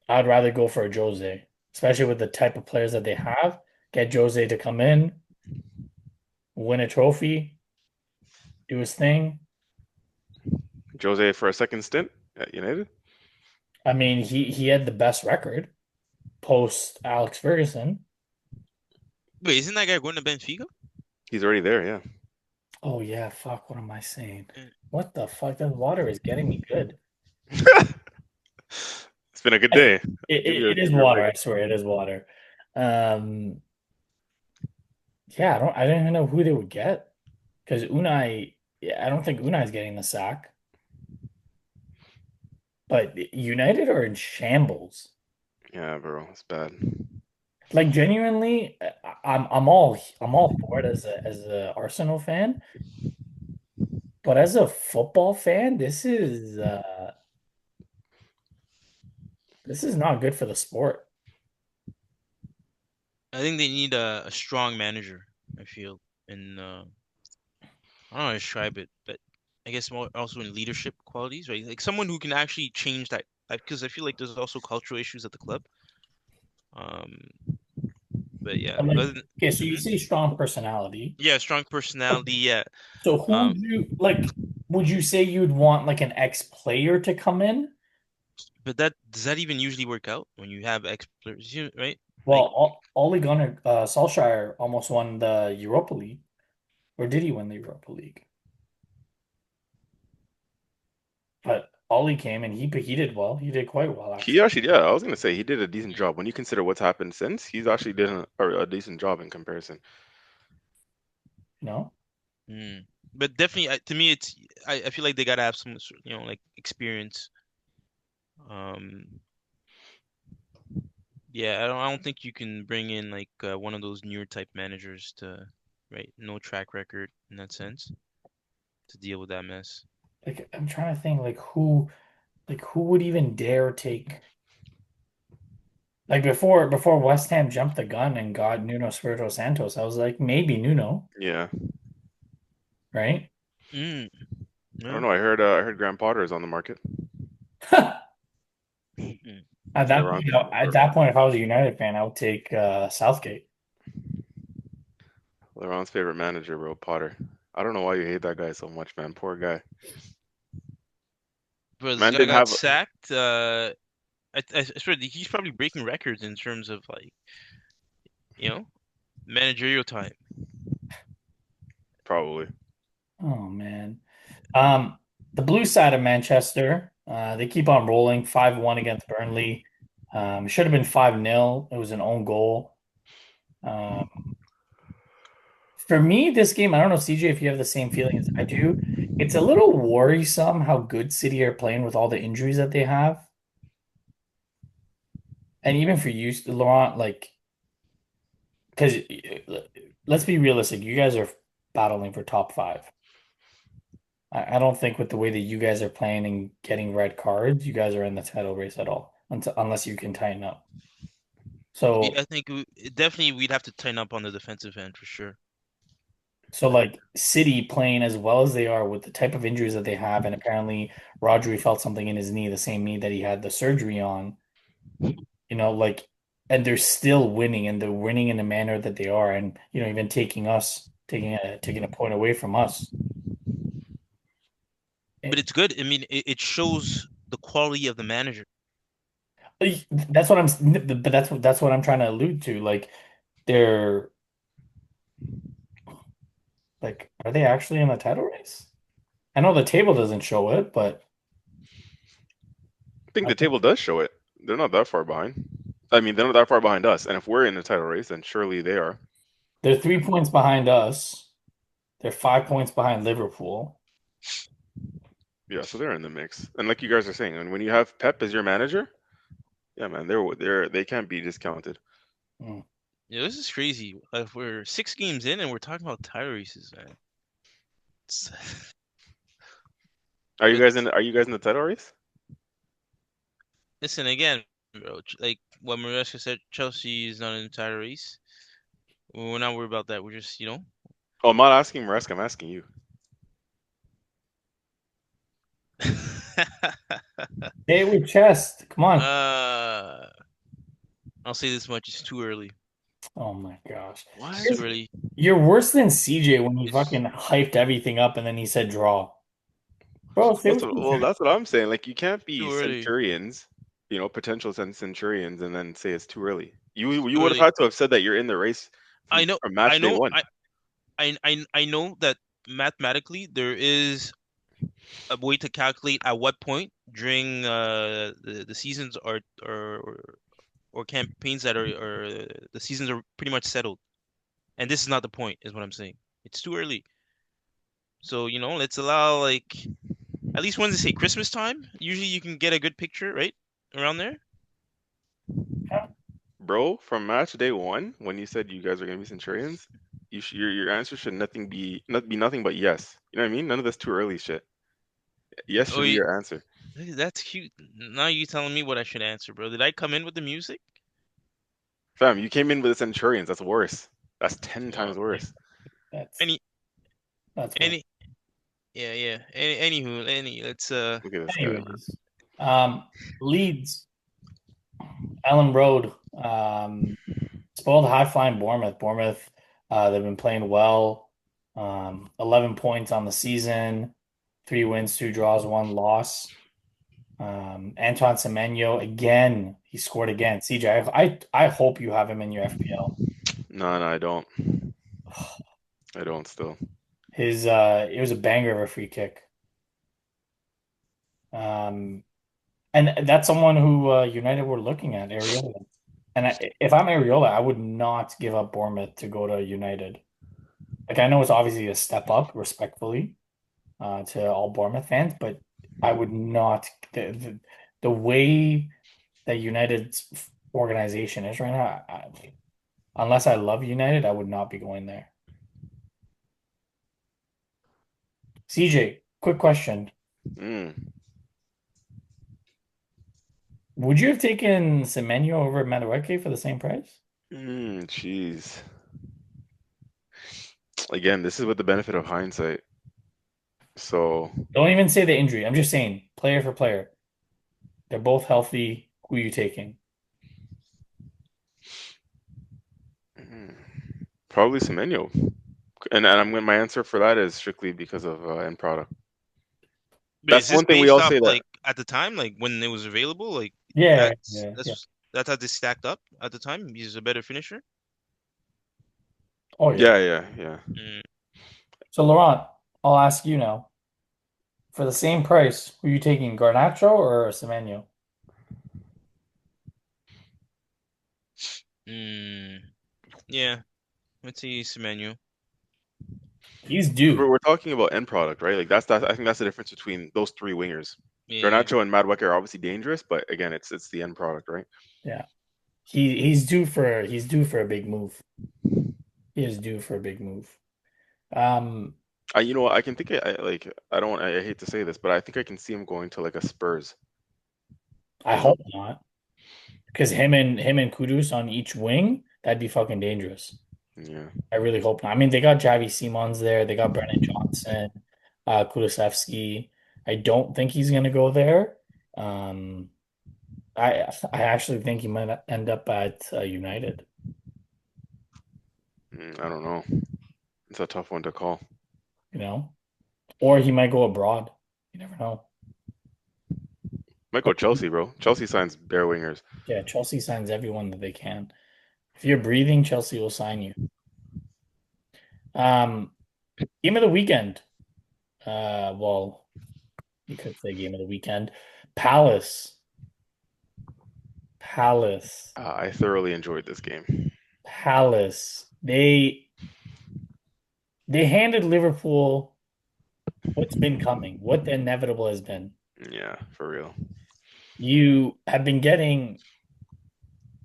I'd rather go for a Jose, especially with the type of players that they have. Get Jose to come in, win a trophy, do his thing. Jose for a second stint at United. I mean, he had the best record post Alex Ferguson. wait, isn't that guy going to Benfica? He's already there, yeah. Oh yeah, fuck, what am I saying? Mm. What the fuck? That water is getting me good. It's been a good It, day. Give it, you a it is give you a water, break. I swear, it is water. Um, yeah, I don't even know who they would get because Unai. Yeah, I don't think Unai's getting the sack, but United are in shambles. Yeah, bro, it's bad. Like genuinely, I'm all for it as a Arsenal fan, but as a football fan, this is not good for the sport. I think they need a strong manager, I feel. And I don't know how to describe it, but I guess more also in leadership qualities, right? Like someone who can actually change that, because I feel like there's also cultural issues at the club. Um, but yeah, I'm like, other than okay, so you Mhm. say strong personality. Yeah, strong personality. Yeah. So who Um, would you like? would you say you'd want like an ex-player to come in? But that does that even usually work out when you have ex-players, right? Like, Well, Ole Gunnar Solskjaer almost won the Europa League, or did he win the Europa League? But Ole came and he did well. He did quite well He actually. actually, yeah, I was gonna say he did a decent mm, job. When you consider what's happened since, he's actually did a decent job in comparison. No, mm. But definitely, to me, I feel like they gotta have some, like experience. Um, yeah, I don't think you can bring in like one of those newer type managers to, right? No track record in that sense to deal with that mess. like I'm trying to think like who would even dare take like before West Ham jumped the gun and got Nuno Espirito Santos. I was like maybe Nuno, Yeah, right? Mm, I don't no. know. I heard Graham Potter is on the market. Mm. At It's that point, Laurent, if I was a United fan, I would take Southgate. Laurent's favorite manager, bro, Potter. I don't know why you hate that guy so much, man. Poor guy. Bro, this Man guy didn't got have sacked. I swear he's probably breaking records in terms of like, you know, managerial time. probably. Oh man. Um, the blue side of Manchester, they keep on rolling 5-1 against Burnley. It should have been 5-0. It was an own goal. Um, for me, this game, I don't know, CJ, if you have the same feeling as I do. It's a little worrisome how good City are playing with all the injuries that they have. And even for you, Laurent, like, because let's be realistic, you guys are battling for top five. I don't think with the way that you guys are playing and getting red cards, you guys are in the title race at all, unless you can tighten up. Yeah, So, I think definitely we'd have to tighten up on the defensive end for sure. so like City playing as well as they are with the type of injuries that they have, and apparently Rodri felt something in his knee, the same knee that he had the surgery on, like, and they're still winning, and they're winning in the manner that they are, and even taking a point away from us. But it's good. I mean, it shows the quality of the manager. That's what but that's what I'm trying to allude to. Like they're like, are they actually in the title race? I know the table doesn't show it, but I think I the think table does show it. They're not that far behind. I mean, they're not that far behind us. And if we're in the title race, then surely they are. they're 3 points behind us. They're 5 points behind Liverpool. Yeah, so they're in the mix. And like you guys are saying, and when you have Pep as your manager, yeah, man, they can't be discounted. Mm. Yeah, this is crazy. We're 6 games in and we're talking about title races, man. It's, Are you but guys in? Are you guys in the title race? listen again, bro. Like what Maresca said, Chelsea is not in the title race. We're not worried about that. We're just, Oh, I'm not asking Maresca. I'm asking you. Hey, with chest. Come on. uh, I'll say this much: it's too early. Oh my gosh. It's What? too early. You're worse than CJ when he It's fucking hyped everything up and then he said draw. Bro, say what you That's what I'm saying. Like you can't be too early. Centurions, potential Centurions, and then say it's too early. It's You too would have early. had to have said that you're in the race I know. from I match day know. one. I know that mathematically there is a way to calculate at what point during the seasons or campaigns that are the seasons are pretty much settled. And this is not the point, is what I'm saying. It's too early. So, let's allow like at least when they say Christmas time, usually you can get a good picture, right? Around there. Bro, from match day one, when you said you guys are gonna be Centurions, your answer should not be nothing but yes. You know what I mean? None of this too early shit. Yes Oh, should be your answer. that's cute. Now you telling me what I should answer, bro. Did I come in with the music? Fam, you came in with the Centurions. That's worse. That's ten Well, times worse. that's any that's what. any yeah, yeah. Anywho, let's Look at this guy, man. Anyways, Leeds, Ellen Road, spoiled high flying Bournemouth. Bournemouth, they've been playing well. 11 points on the season. 3 wins, 2 draws, 1 loss. Anton Semenyo again. He scored again. CJ, I hope you have him in your FPL. No, no, I don't. I don't still. His it was a banger of a free kick. Um, and that's someone who United were looking at, Areola. And if I'm Areola, I would not give up Bournemouth to go to United. Like I know it's obviously a step up, respectfully, to all Bournemouth fans, but I would not the way that United's organization is right now. Unless I love United, I would not be going there. CJ, quick question: Mm. would you have taken Semenyo over Madueke for the same price? Jeez. Again, this is with the benefit of hindsight. So, Don't even say the injury. I'm just saying, player for player. They're both healthy. Who are you taking? mm, probably Semenyo. And my answer for that is strictly because of end product. But is That's this one thing we based all off say that. like at the time, like when it was available? Like Yeah, that's yeah, yeah. that's that's how they stacked up at the time. He's a better finisher. Oh yeah. Yeah, yeah, yeah. Mm, So Laurent, I'll ask you now. For the same price, were you taking Garnacho or Semenyo? mm, yeah, let's see Semenyo. He's We're, due. we're talking about end product, right? Like that. I think that's the difference between those three wingers. Yeah. Garnacho and Madueke are obviously dangerous, but again, it's the end product, right? Yeah. He's due for a big move. He is due for a big move. Um, You know what? I can think like I don't. I hate to say this, but I think I can see him going to like a Spurs. I You know? hope not. Because him and Kudus on each wing, that'd be fucking dangerous. Yeah. I really hope not. I mean, they got Javi Simons there, they got Brennan Johnson, Kulusevski. I don't think he's gonna go there. Um, I actually think he might end up at United, I don't know. It's a tough one to call. you know, or he might go abroad. You never know. Might go Chelsea, bro. Chelsea signs bare wingers. Yeah, Chelsea signs everyone that they can. If you're breathing, Chelsea will sign you. Um, game of the weekend. Well, you could say game of the weekend. Palace. Palace. I thoroughly enjoyed this game. Palace. They handed Liverpool what's been coming, what the inevitable has been. Yeah, for real. You have been getting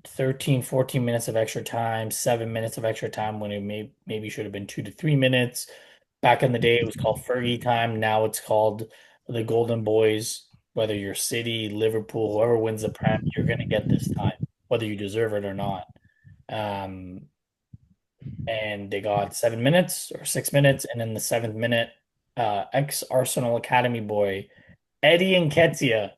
13, 14 minutes of extra time, 7 minutes of extra time when it maybe should have been 2 to 3 minutes. Back in the day, it was called Fergie time. Now it's called the Golden Boys. Whether you're City, Liverpool, whoever wins the Prem, you're going to get this time, whether you deserve it or not. Um, and they got 7 minutes or 6 minutes, and in the seventh minute, ex-Arsenal Academy boy Eddie Nketiah.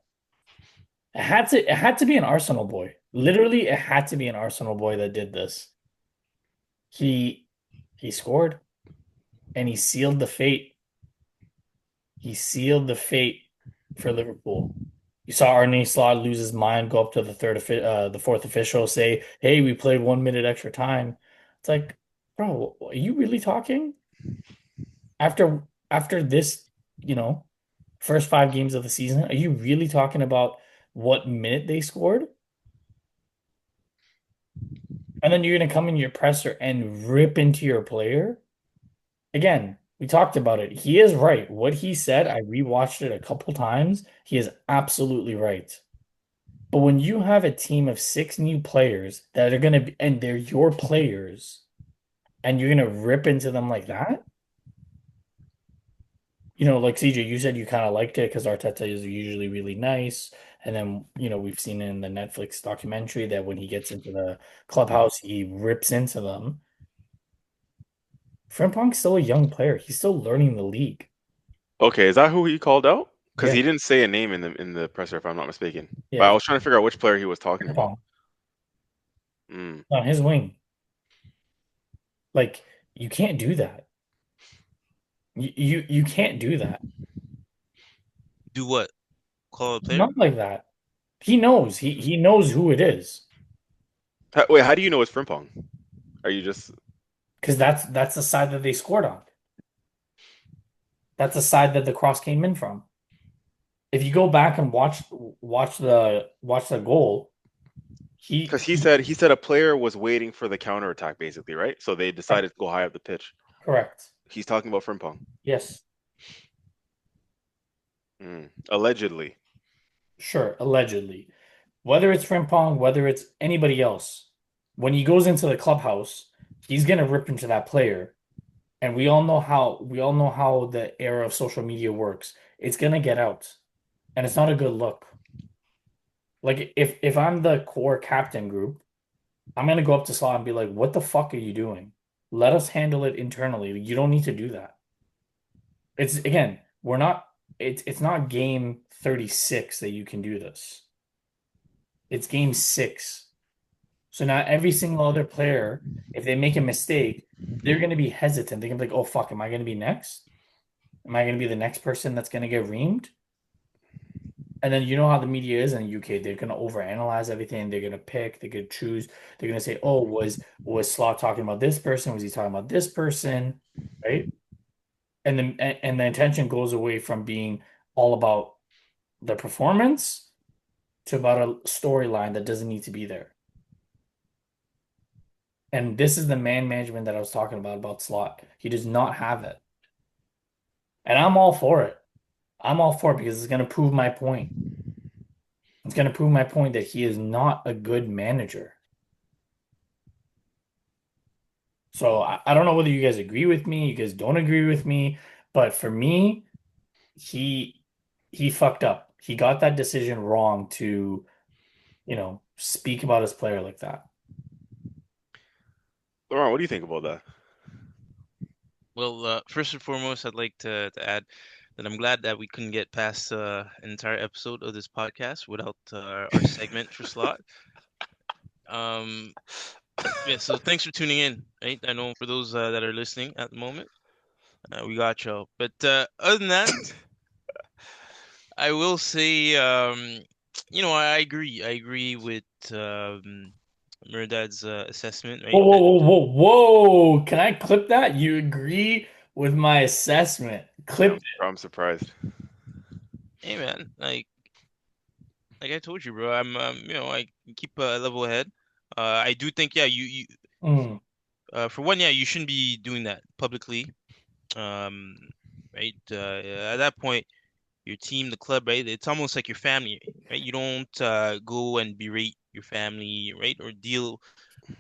It had to be an Arsenal boy. Literally, it had to be an Arsenal boy that did this. He he scored and he sealed the fate. He sealed the fate for Liverpool. You saw Arne Slot lose his mind, go up to the fourth official, say, "Hey, we played 1 minute extra time." It's like, bro, are you really talking? After this, you know, first 5 games of the season, are you really talking about what minute they scored? And then you're gonna come in your presser and rip into your player? Again, we talked about it. He is right. What he said, I rewatched it a couple times. He is absolutely right. But when you have a team of 6 new players that are gonna be, and they're your players, and you're gonna rip into them like that, like CJ, you said you kind of liked it because Arteta is usually really nice. And then, we've seen in the Netflix documentary that when he gets into the clubhouse, he rips into them. Frimpong's still a young player. He's still learning the league. Okay, is that who he called out? Because Yeah, he didn't say a name in the presser, if I'm not mistaken. But I yeah. was trying to figure out which player he was talking about. Frimpong Mm. on his wing. Like, you can't do that. You can't do that. Do what? Call a player? Not like that. He knows. He knows who it is. Wait, how do you know it's Frimpong? Are you just Because that's the side that they scored on. That's the side that the cross came in from. If you go back and watch the goal, because he, he said a player was waiting for the counterattack, basically, right? So they decided correct. to go high up the pitch. Correct. He's talking about Frimpong. Yes. Allegedly. Sure, allegedly. Whether it's Frimpong, whether it's anybody else, when he goes into the clubhouse, he's gonna rip into that player. And we all know how the era of social media works. It's gonna get out. And it's not a good look. Like if I'm the core captain group, I'm gonna go up to Salah and be like, what the fuck are you doing? Let us handle it internally. You don't need to do that. It's again, we're not it's not game 36 that you can do this. It's game 6. So now every single other player, if they make a mistake, they're gonna be hesitant. They're gonna be like, oh fuck, am I gonna be next? Am I gonna be the next person that's gonna get reamed? And then you know how the media is in the UK. They're gonna overanalyze everything. They're gonna pick. They're gonna choose. They're gonna say, "Oh, was Slot talking about this person? Was he talking about this person?" Right? And the intention goes away from being all about the performance to about a storyline that doesn't need to be there. And this is the man management that I was talking about Slot. He does not have it, and I'm all for it. I'm all for it because it's gonna prove my point. It's gonna prove my point that he is not a good manager. So I don't know whether you guys agree with me, you guys don't agree with me, but for me, he he fucked up. He got that decision wrong to, speak about his player like that. Laurent, what do you think about that? Well, first and foremost, I'd like to add that I'm glad that we couldn't get past an entire episode of this podcast without our segment for slot. Um, yeah, so thanks for tuning in. Right, I know for those that are listening at the moment, we got you. But other than that, I will say, I agree. I agree with Mehrdad's assessment, Whoa, right? whoa, That whoa, whoa. Can I clip that? You agree with my assessment. Yeah, Clip it. I'm surprised. hey man, like I told you, bro, I keep a level head. I do think, yeah, you Mm, for one, yeah, you shouldn't be doing that publicly. Um, right? At that point, your team, the club, right? It's almost like your family, right? You don't go and berate your family, right? Or deal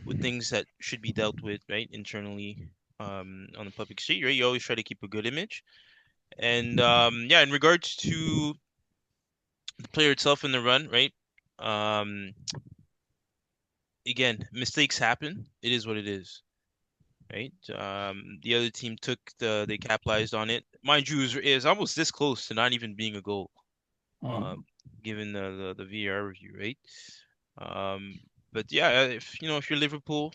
with things that should be dealt with, right? Internally, on the public street, right? You always try to keep a good image. And yeah, in regards to the player itself in the run, right? Um, again, mistakes happen. It is what it is, right? The other team they capitalized on it. Mind you, is almost this close to not even being a goal, mm. given the VAR review, right? Um, but yeah, if you're Liverpool,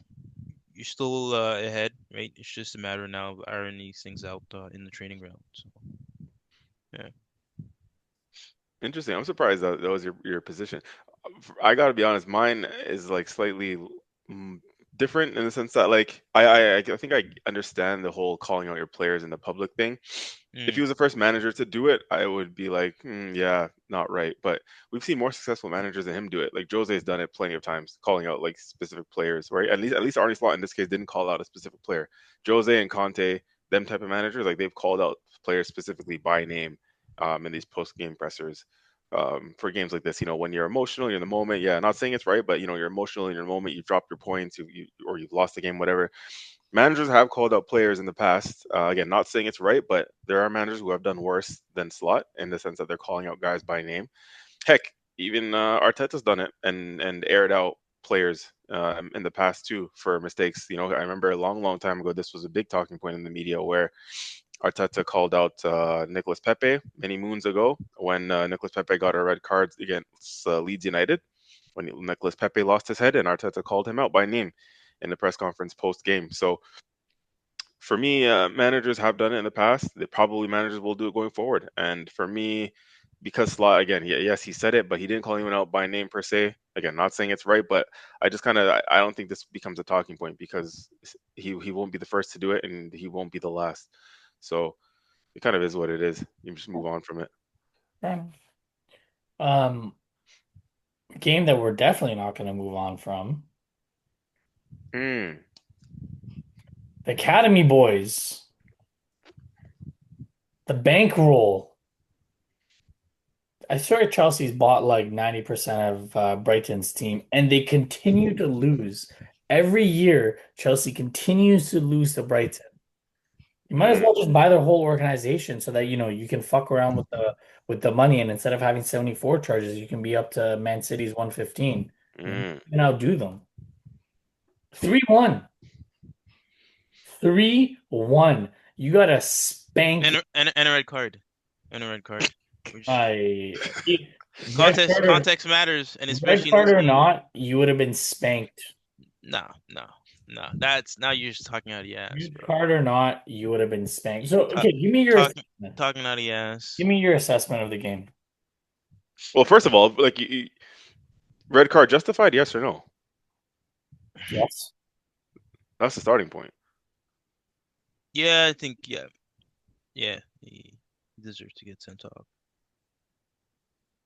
you're still ahead, right? It's just a matter now of ironing these things out in the training ground. So yeah. Interesting. I'm surprised that was your position. I gotta be honest, mine is like slightly mm, different in the sense that like I think I understand the whole calling out your players in the public thing. If he Mm, was the first manager to do it, I would be like, yeah, not right. But we've seen more successful managers than him do it. Like Jose's done it plenty of times, calling out like specific players, right? At least Arne Slot in this case didn't call out a specific player. Jose and Conte, them type of managers, like they've called out players specifically by name in these post game pressers. For games like this, when you're emotional, you're in the moment. Yeah, not saying it's right, but you're emotional in your moment. You've dropped your points, or you've lost the game, whatever. Managers have called out players in the past. Again, not saying it's right, but there are managers who have done worse than Slot in the sense that they're calling out guys by name. Heck, even Arteta's done it and aired out players in the past too for mistakes. I remember a long, long time ago, this was a big talking point in the media where Arteta called out Nicolas Pepe many moons ago when Nicolas Pepe got a red card against Leeds United. When Nicolas Pepe lost his head and Arteta called him out by name in the press conference post game. So for me, managers have done it in the past. They probably managers will do it going forward. And for me, because again, yes, he said it, but he didn't call anyone out by name per se. Again, not saying it's right, but I just kind of I don't think this becomes a talking point because he won't be the first to do it and he won't be the last. So it kind of is what it is. You just move on from it. Fair enough. Game that we're definitely not going to move on from. Hmm. The Academy Boys. The bankroll. I swear Chelsea's bought like 90% of Brighton's team, and they continue to lose. Every year, Chelsea continues to lose to Brighton. You might as Hmm. well just buy their whole organization so that you can fuck around with the money, and instead of having 74 charges, you can be up to Man City's 115. You Hmm. can outdo them. 3-1. 3-1. You got to spank. And a red card. And a red card. Which I red context card or context matters, and red especially in card this or game. not, you would have been spanked. No, no, no. That's now you're just talking out of your ass, Red bro. card or not, you would have been spanked. So, Talk, okay, give me your talking assessment. talking out of your ass. Give me your assessment of the game. Well, first of all, like red card justified, yes or no? Yes. That's the starting point. Yeah, I think yeah. He deserves to get sent off.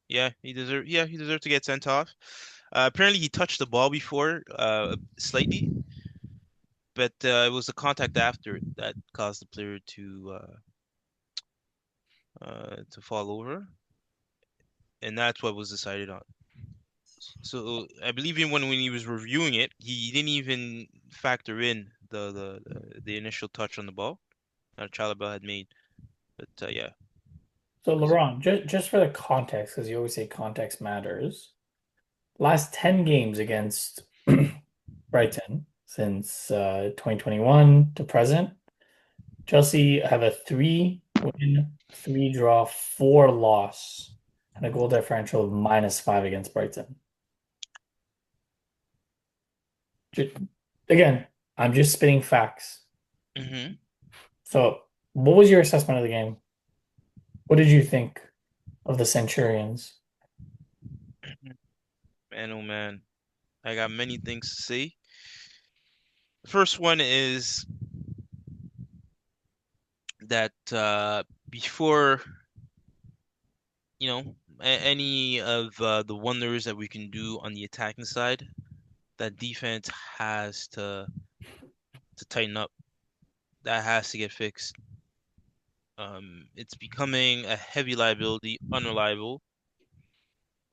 Yeah, he deserved to get sent off. Apparently he touched the ball before, slightly, but it was the contact after that caused the player to fall over, and that's what was decided on. So I believe even when he was reviewing it, he didn't even factor in the initial touch on the ball that Chalobah had made. But yeah, So, was Laurent, just for the context, because you always say context matters. Last 10 games against Brighton since 2021 to present, Chelsea have a 3-win, 3-draw, 4-loss, and a goal differential of -5 against Brighton. Ju- Again, I'm just spitting facts. hmm So, what was your assessment of the game? What did you think of the Centurions? Man, oh man, I got many things to say. The first one is that before any of the wonders that we can do on the attacking side, that defense has to tighten up. That has to get fixed. It's becoming a heavy liability, unreliable,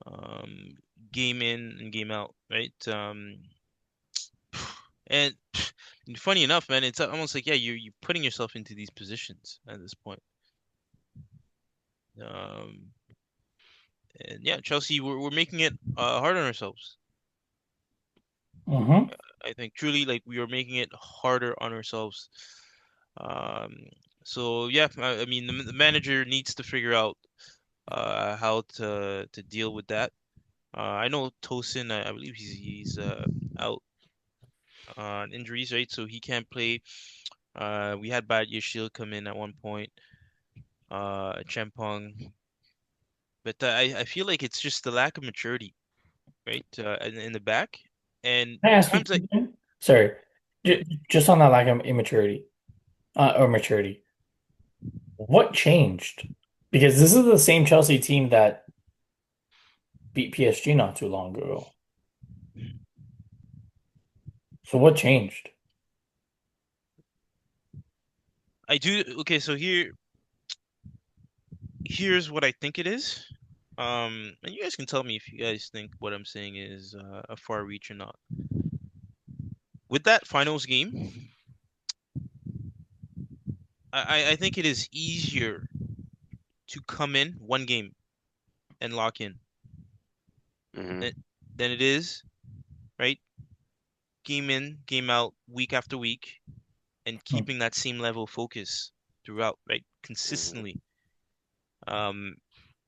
um, game in and game out, right? And funny enough, man, it's almost like, yeah, you're putting yourself into these positions at this point. Um, and yeah, Chelsea, we're making it hard on ourselves. Mm-hmm. I think truly, like we are making it harder on ourselves. Um, so yeah, I mean, the manager needs to figure out how to deal with that. I know Tosin, I believe he's out on injuries, right? So he can't play. We had Bad Yashil come in at one point, Champong, but I feel like it's just the lack of maturity, right? In the back, and Can I ask you times like something? Sorry, just on that lack of immaturity or maturity. What changed? Because this is the same Chelsea team that beat PSG not too long ago. So what changed? I do. Okay, so here's what I think it is. And you guys can tell me if you guys think what I'm saying is a far reach or not. With that finals game, I think it is easier to come in one game and lock in Hmm. than, than it is, right? Game in, game out, week after week, and Hmm. keeping that same level of focus throughout, right? Hmm. Consistently. Um,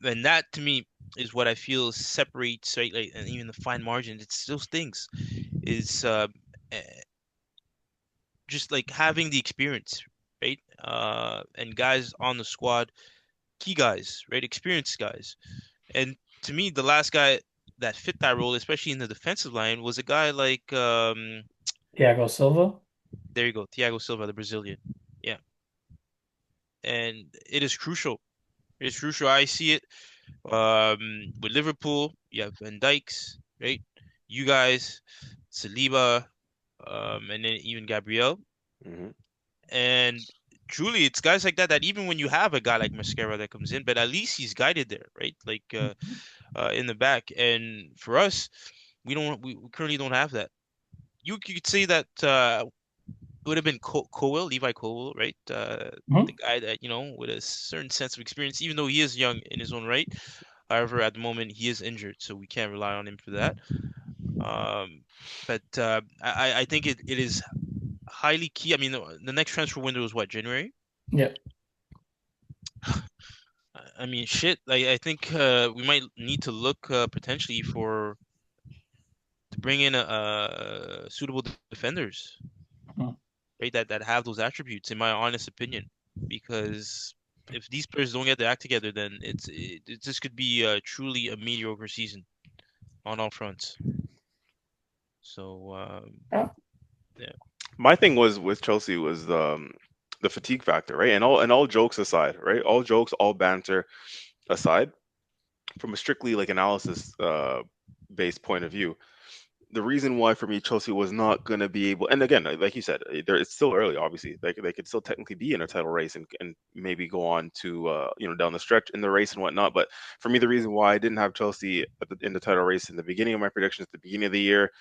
and that to me is what I feel separates, right? Like, and even the fine margin, it's those things is eh, just like having the experience, right? And guys on the squad key guys, right? Experienced guys. And to me, the last guy that fit that role, especially in the defensive line, was a guy like Thiago Silva. there you go, Thiago Silva, the Brazilian. Yeah. And it is crucial. It is crucial. I see it with Liverpool. You have Van Dijk's, right? You guys, Saliba, and then even Gabriel. Hmm. And truly, it's guys like that that even when you have a guy like Mascara that comes in, but at least he's guided there, right? Like in the back. And for us, we currently don't have that. You could say that it would have been Cowell, Levi Cowell, right? The Mhm. guy that, with a certain sense of experience, even though he is young in his own right. However, at the moment he is injured, so we can't rely on him for that. Um, but I think it is highly key. I mean, the next transfer window is what, January? Yeah. I mean, shit. I think we might need to look potentially for to bring in suitable defenders, Mhm. right? That have those attributes, in my honest opinion. Because if these players don't get their act together, then this could be truly a mediocre season on all fronts. So Yeah. yeah. My thing was with Chelsea was the fatigue factor, right? And all jokes aside, right? All jokes, all banter aside, from a strictly like analysis based point of view, the reason why for me Chelsea was not going to be able, and again, like you said, it's still early. Obviously, they could still technically be in a title race and maybe go on to down the stretch in the race and whatnot. But for me, the reason why I didn't have Chelsea in the title race in the beginning of my predictions at the beginning of the year,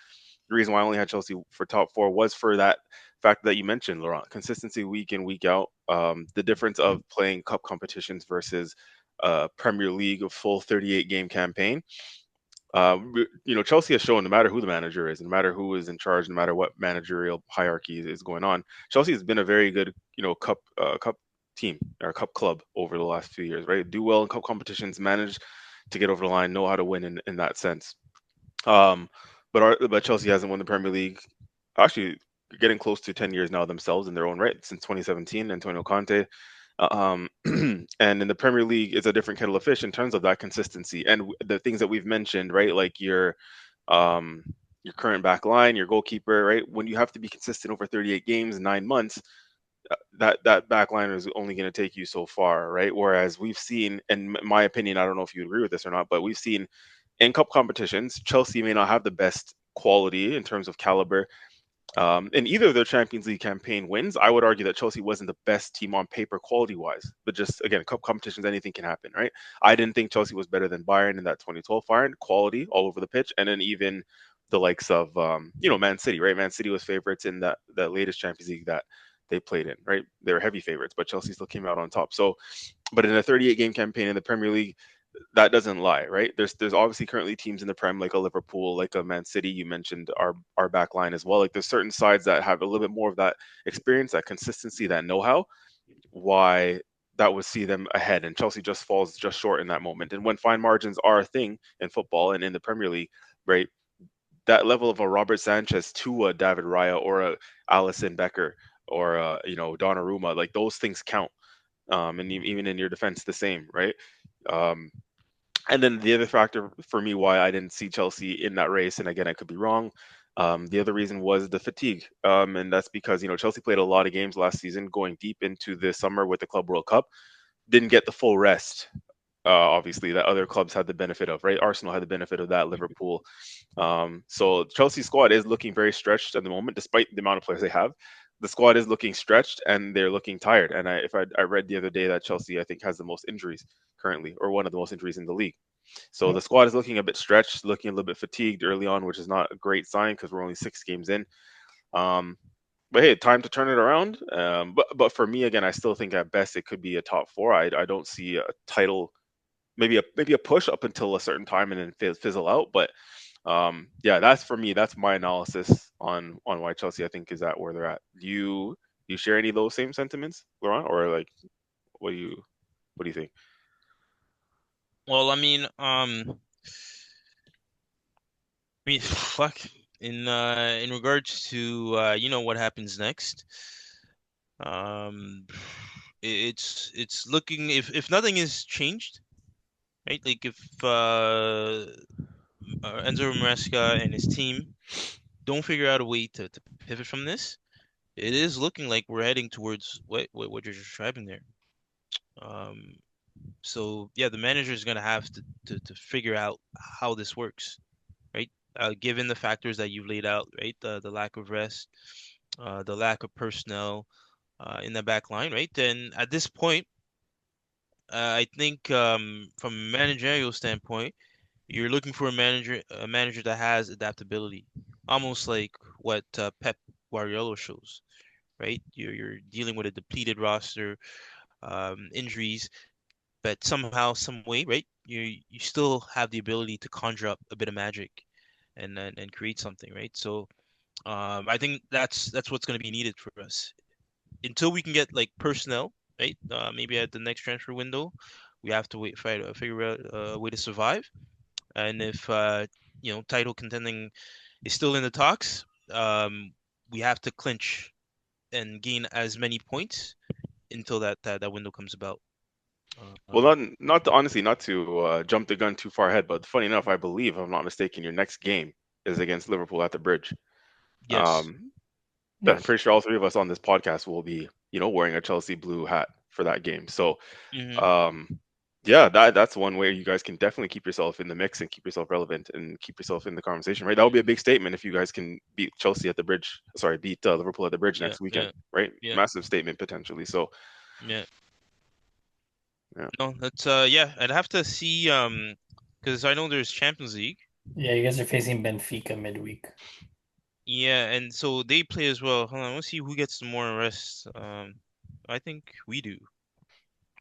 the reason why I only had Chelsea for top four was for that fact that you mentioned, Laurent. Consistency week in, week out. The difference of playing cup competitions versus Premier League, a full 38 game campaign. Chelsea has shown no matter who the manager is, no matter who is in charge, no matter what managerial hierarchy is going on, Chelsea has been a very good, cup team or cup club over the last few years, right? Do well in cup competitions, manage to get over the line, know how to win in that sense. Um, but Chelsea hasn't won the Premier League. Actually, getting close to 10 years now themselves in their own right since 2017. Antonio Conte, and in the Premier League, it's a different kettle of fish in terms of that consistency and the things that we've mentioned, right? Like um, your current back line, your goalkeeper, right? When you have to be consistent over 38 games, 9 months, that back line is only going to take you so far, right? Whereas we've seen, in my opinion, I don't know if you agree with this or not, but we've seen in cup competitions, Chelsea may not have the best quality in terms of caliber. In either of their Champions League campaign wins, I would argue that Chelsea wasn't the best team on paper quality wise. But just again, cup competitions, anything can happen, right? I didn't think Chelsea was better than Bayern in that 2012 Bayern quality all over the pitch, and then even the likes of Man City, right? Man City was favorites in that latest Champions League that they played in, right? They were heavy favorites, but Chelsea still came out on top. So, but in a 38 game campaign in the Premier League, that doesn't lie, right? There's obviously currently teams in the Prem like a Liverpool, like a Man City. You mentioned our back line as well. Like there's certain sides that have a little bit more of that experience, that consistency, that know-how. Why that would see them ahead, and Chelsea just falls just short in that moment. And when fine margins are a thing in football and in the Premier League, right? That level of a Robert Sanchez to a David Raya or a Allison Becker or Donnarumma, like those things count. And even in your defense, the same, right? Um, and then the other factor for me why I didn't see Chelsea in that race, and again I could be wrong. The other reason was the fatigue, and that's because Chelsea played a lot of games last season, going deep into the summer with the Club World Cup. Didn't get the full rest, obviously, that other clubs had the benefit of. Right, Arsenal had the benefit of that. Liverpool. So Chelsea squad is looking very stretched at the moment, despite the amount of players they have. The squad is looking stretched and they're looking tired. And I read the other day that Chelsea I think has the most injuries currently, or one of the most injuries in the league. So Yeah. the squad is looking a bit stretched, looking a little bit fatigued early on, which is not a great sign because we're only 6 games in. Um, but hey, time to turn it around. But for me, again, I still think at best it could be a top four. I don't see a title, maybe a push up until a certain time and then fizzle out. But yeah, that's for me. That's my analysis on why Chelsea I think is at where they're at. Do you share any of those same sentiments, Laurent, or like what do you what do you think? Well, fuck. In regards to what happens next, um, it's looking if nothing is changed, right? Like if Enzo Maresca and his team don't figure out a way to pivot from this, it is looking like we're heading towards what you're describing there. Um, so yeah, the manager is gonna have to figure out how this works, right? Given the factors that you've laid out, right? The lack of rest, the lack of personnel in the back line, right? Then at this point, I think from a managerial standpoint, you're looking for a manager that has adaptability, almost like what Pep Guardiola shows, right? You're dealing with a depleted roster, injuries, but somehow, some way, right? You still have the ability to conjure up a bit of magic and create something, right? So I think that's what's going to be needed for us until we can get like personnel, right? Maybe at the next transfer window, we have to figure out a way to survive. And if title contending is still in the talks, we have to clinch and gain as many points until that window comes about. Well, Um, not to, honestly, not to jump the gun too far ahead, but funny enough, I believe, if I'm not mistaken, your next game is against Liverpool at the Bridge. yes. I'm Yes. pretty sure all three of us on this podcast will be, wearing a Chelsea blue hat for that game. So, Hmm. um, yeah, that's one way you guys can definitely keep yourself in the mix and keep yourself relevant and keep yourself in the conversation, right? That would be a big statement if you guys can beat Chelsea at the Bridge. Sorry, beat Liverpool at the Bridge Yeah, next weekend, yeah, right? yeah, Massive statement potentially. So, yeah. yeah. No, that's yeah. I'd have to see because I know there's Champions League. Yeah, you guys are facing Benfica midweek. Yeah, and so they play as well. Hold on, let's see who gets the more rest. I think we do.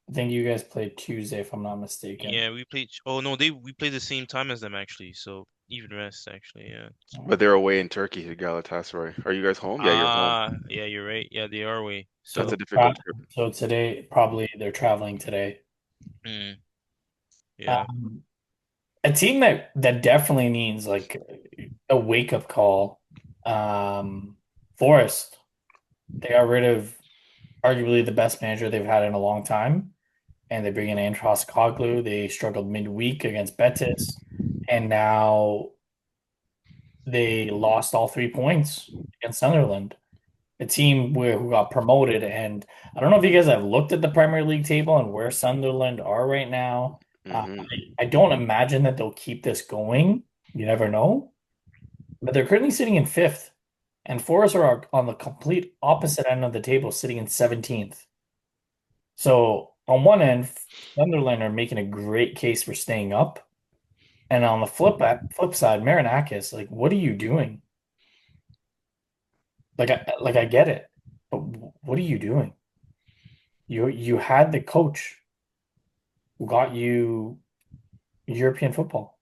I think you guys played Tuesday, if I'm not mistaken. Yeah, we played. Oh no, we played the same time as them actually. So even rest actually. Yeah. But they're away in Turkey to Galatasaray. Are you guys home? Yeah, you're home. Yeah, you're right. Yeah, they are away. That's a So, difficult trip. so today, probably they're traveling today. Mm, yeah. Um, a team that definitely needs like a wake up call. Um, Forest. They got rid of arguably the best manager they've had in a long time, and they bring in Andros Koglu. They struggled midweek against Betis, and now they lost all 3 points against Sunderland, a team who got promoted. And I don't know if you guys have looked at the Premier League table and where Sunderland are right now. Hmm. I don't imagine that they'll keep this going. You never know. But they're currently sitting in fifth, and Forest are on the complete opposite end of the table, sitting in 17th. So on one end, Sunderland are making a great case for staying up. And on the flip side, Marinakis, like, what are you doing? Like I get it, but what are you doing? You had the coach who got you European football.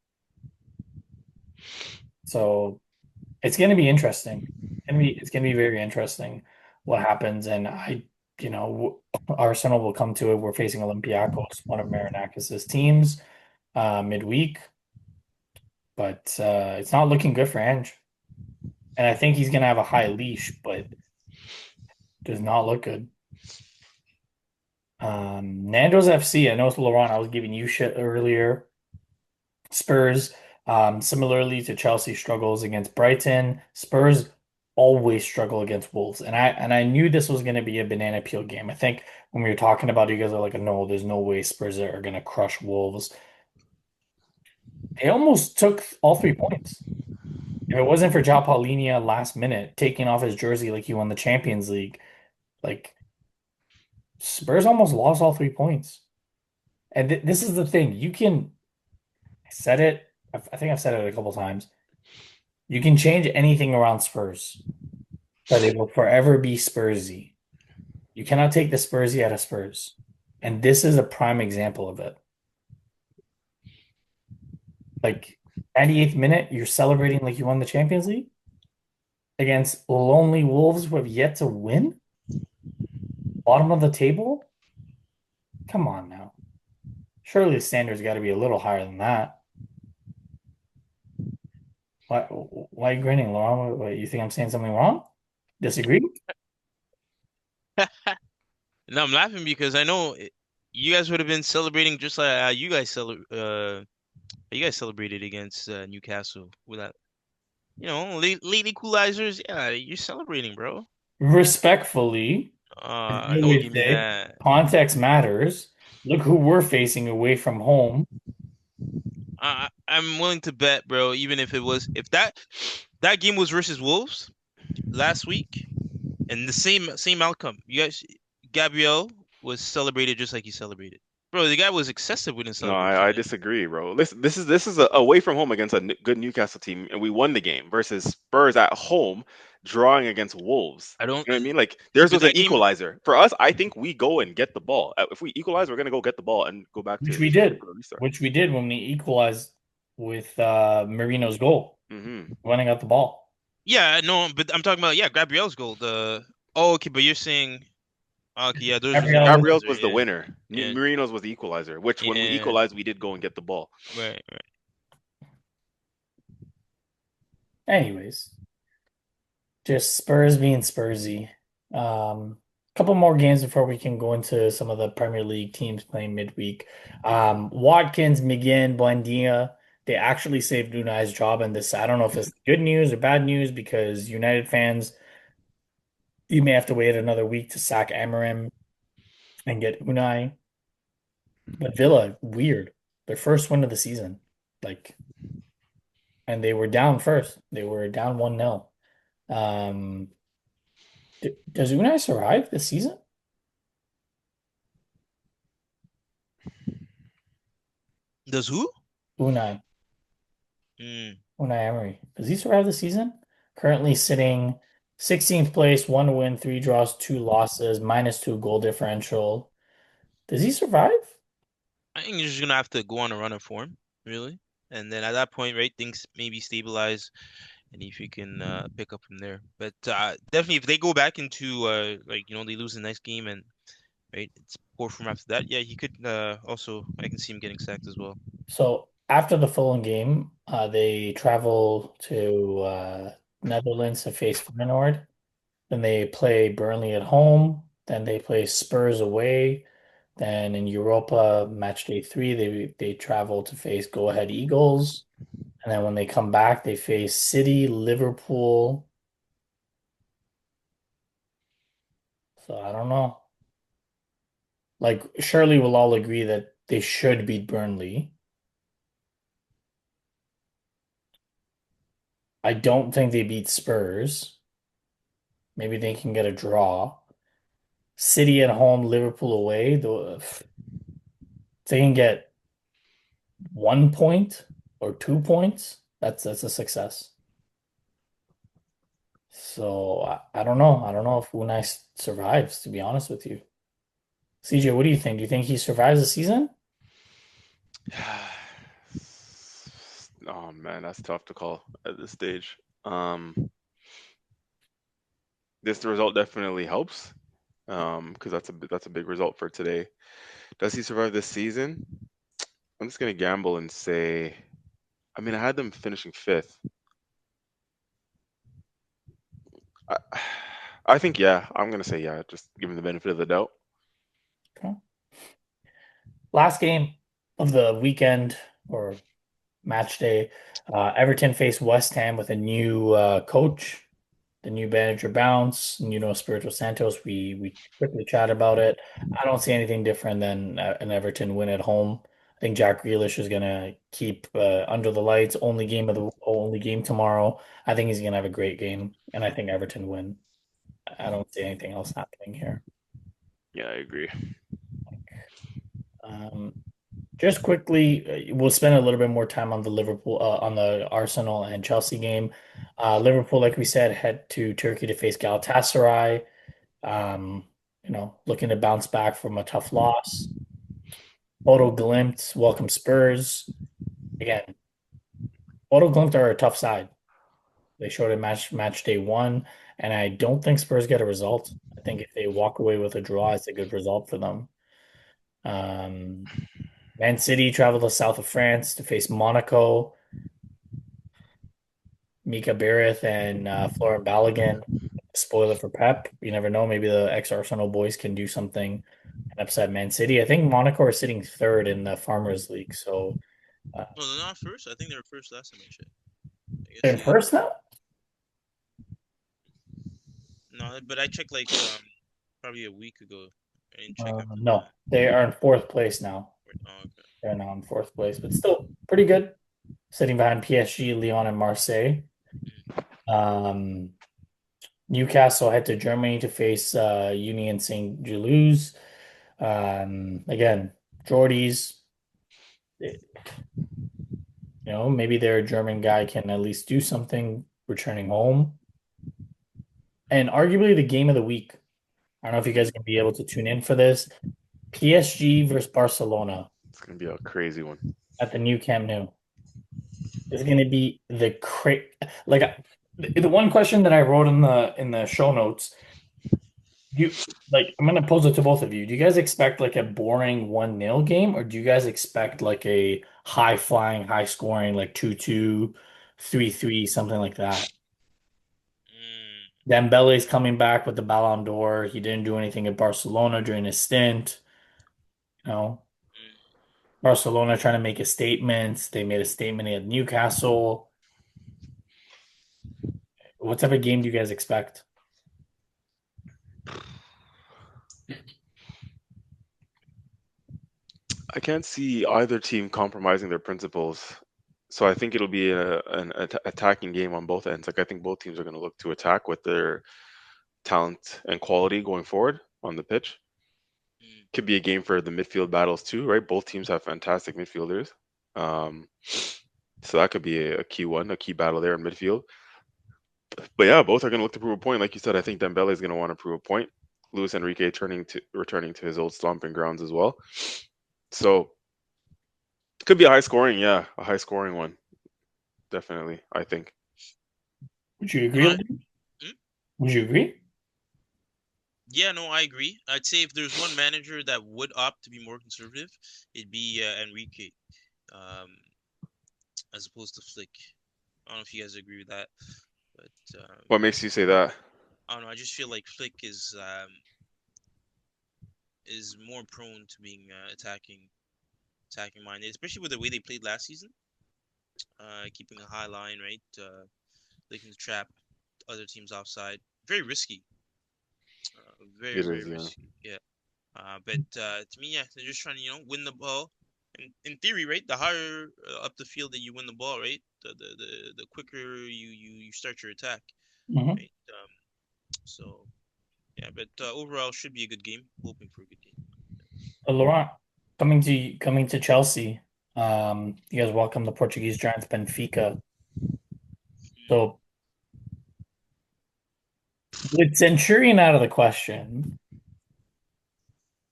So it's going to be interesting. It's going to be very interesting what happens. And Arsenal will come to it. We're facing Olympiacos, one of Marinakis's teams, midweek, but it's not looking good for Ange. And I think he's going to have a high leash, but does not look good. Nando's FC. I know it's Laurent. I was giving you shit earlier. Spurs, similarly to Chelsea, struggles against Brighton. Spurs always struggle against Wolves, and I knew this was going to be a banana peel game. I think when we were talking about it, you guys are like, no, there's no way Spurs are going to crush Wolves. They almost took all 3 points. If it wasn't for João Palhinha last minute taking off his jersey like he won the Champions League, like Spurs almost lost all 3 points. And this is the thing. I said it. I think I've said it a couple times. You can change anything around Spurs, but it will forever be Spursy. You cannot take the Spursy out of Spurs. And this is a prime example of it. Like 98th minute, you're celebrating like you won the Champions League against lonely Wolves who have yet to win. Bottom of the table? Come on now. Surely the standards got to be a little higher than that. Why are you grinning, Laurent? You think I'm saying something wrong? Disagree? No, I'm laughing because I know you guys would have been celebrating just like you guys celebrated against Newcastle with that. Late equalizers. Yeah, you're celebrating, bro. Respectfully, as you Don't always give me say, that. context matters. Look who we're facing away from home. I'm willing to bet, bro. Even if that game was versus Wolves last week, and the same outcome. Gabriel was celebrated just like he celebrated. Bro, the guy was excessive with his No, celebration. I disagree, bro. Listen, this is away from home against a good Newcastle team, and we won the game versus Spurs at home, drawing against Wolves. I don't, You know what I mean? Like theirs but was an that game, equalizer. For us, I think we go and get the ball. If we equalize, we're gonna go get the ball and go back Which to we did, for a restart. which we did when we equalized with Marino's goal, Hmm. running out the ball. yeah, no, but I'm talking about, yeah, Gabriel's goal. Okay, but you're saying, okay, yeah, theirs was an Gabriel, Gabriel's equalizer. was the Yeah, winner. yeah, Marino's was the equalizer. Which when we yeah, equalized, we did go and get the ball. right, right. anyways, just Spurs being Spursy. Couple more games before we can go into some of the Premier League teams playing midweek. Watkins, McGinn, Buendia, they actually saved Unai's job in this. I don't know if it's good news or bad news because United fans, you may have to wait another week to sack Amarim and get Unai. But Villa, weird. Their first win of the season. Like, and they were down first. They were down 1-0. Um, does Unai survive this season? Does who? Unai. Mm. Unai Emery. Does he survive the season? Currently sitting 16th place, one win, three draws, two losses, -2 goal differential. Does he survive? I think you're just gonna have to go on a run of form, really, and then at that point, right, things maybe stabilize, and if you can pick up from there. But definitely, if they go back into like they lose the next game and right, it's poor form after that. Yeah, he could also. I can see him getting sacked as well. So after the Fulham game, they travel to Netherlands to face Feyenoord. Then they play Burnley at home. Then they play Spurs away. Then in Europa match day three, they travel to face Go Ahead Eagles. And then when they come back, they face City, Liverpool. So I don't know. Like surely we'll all agree that they should beat Burnley. I don't think they beat Spurs. Maybe they can get a draw. City at home, Liverpool away. If they can get 1 point or 2 points, that's a success. So I don't know. I don't know if Unai survives, to be honest with you. CJ, what do you think? Do you think he survives the season? Oh man, that's tough to call at this stage. This result definitely helps. Because that's a big result for today. Does he survive this season? I'm just gonna gamble and say. I mean, I had them finishing fifth. I, I think yeah. I'm gonna say yeah. Just give him the benefit of the doubt. Okay. Last game of the weekend or match day. Everton faced West Ham with a new coach, the new manager bounce, Espirito Santos. We quickly chat about it. I don't see anything different than an Everton win at home. I think Jack Grealish is gonna keep under the lights. Only game tomorrow. I think he's gonna have a great game, and I think Everton win. I don't see anything else happening here. Yeah, I agree. Um, Just quickly, we'll spend a little bit more time on the Arsenal and Chelsea game. Liverpool, like we said, head to Turkey to face Galatasaray. Um, looking to bounce back from a tough loss. Bodo Glimt, welcome Spurs. Again, Bodo Glimt are a tough side. They showed it match day one, and I don't think Spurs get a result. I think if they walk away with a draw, it's a good result for them. Um, Man City travel to south of France to face Monaco. Mika Berith and Florian Balogun spoiler for Pep. You never know. Maybe the ex-Arsenal boys can do something and upset Man City. I think Monaco are sitting third in the Farmers League, so No, they're not first. I think they were first last time I checked. I guess they're in first now. no, but I checked like probably a week ago. I didn't check after No, they are in fourth place now. that. Oh, okay. They're now in fourth place, but still pretty good. Sitting behind PSG, Lyon, and Marseille. Um, Newcastle head to Germany to face Union St. Gilloise. Again, Geordies, maybe their German guy can at least do something returning home. And arguably the game of the week. I don't know if you guys are going to be able to tune in for this. PSG versus Barcelona It's gonna be a crazy one. at the new Camp Nou. It's going to be the one question that I wrote in the show notes. I'm gonna pose it to both of you. Do you guys expect like a boring 1-0 game, or do you guys expect like a high flying, high scoring, like 2-2, 3-3, something like that? Mm, Dembele's coming back with the Ballon d'Or. He didn't do anything at Barcelona during his stint. You know, mm. Barcelona trying to make a statement. They made a statement at Newcastle. What type of game do you guys expect? I can't see either team compromising their principles. So I think it'll be an attacking game on both ends. Like I think both teams are going to look to attack with their talent and quality going forward on the pitch. Mm. Could be a game for the midfield battles too, right? Both teams have fantastic midfielders. Um, so that could be a key one, a key battle there in midfield. But yeah, both are going to look to prove a point. Like you said, I think Dembele is going to want to prove a point. Luis Enrique returning to his old stomping grounds as well. So could be a high scoring, yeah, a high scoring one. Definitely, I think. Would you No, agree? Would you agree? yeah, no, I agree. I'd say if there's one manager that would opt to be more conservative, it'd be Enrique, um, as opposed to Flick. I don't know if you guys agree with that, but What makes you say that? I don't know. I just feel like Flick is more prone to being attacking minded, especially with the way they played last season. Keeping a high line, right? Looking to trap other teams offside. Very risky. Very, It very is, yeah. risky. Yeah. But to me, yeah, they're just trying to, win the ball. And in theory, right, the higher up the field that you win the ball, right, the quicker you start your attack, Mhm. right? So yeah, but overall should be a good game. Hoping for a good game. Laurent, coming to Chelsea. You guys welcome the Portuguese giants Benfica. So with Centurion out of the question,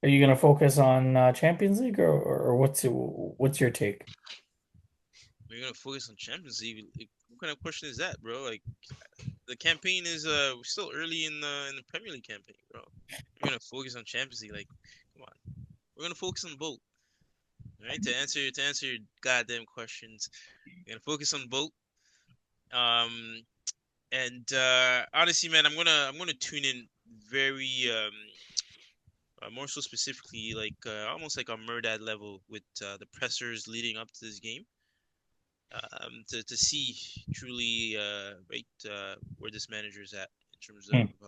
are you going to focus on Champions League, or what's your take? We're gonna focus on Champions League. Like, what kind of question is that, bro? Like the campaign is we're still early in the Premier League campaign, bro. We're gonna focus on Champions League. Like, come on, we're gonna focus on both. All right, to answer your goddamn questions, we're gonna focus on both. Um, and honestly, man, I'm gonna tune in very more so specifically like almost like a Mehrdad level with the pressers leading up to this game. To see truly right where this manager is at in terms of Hmm.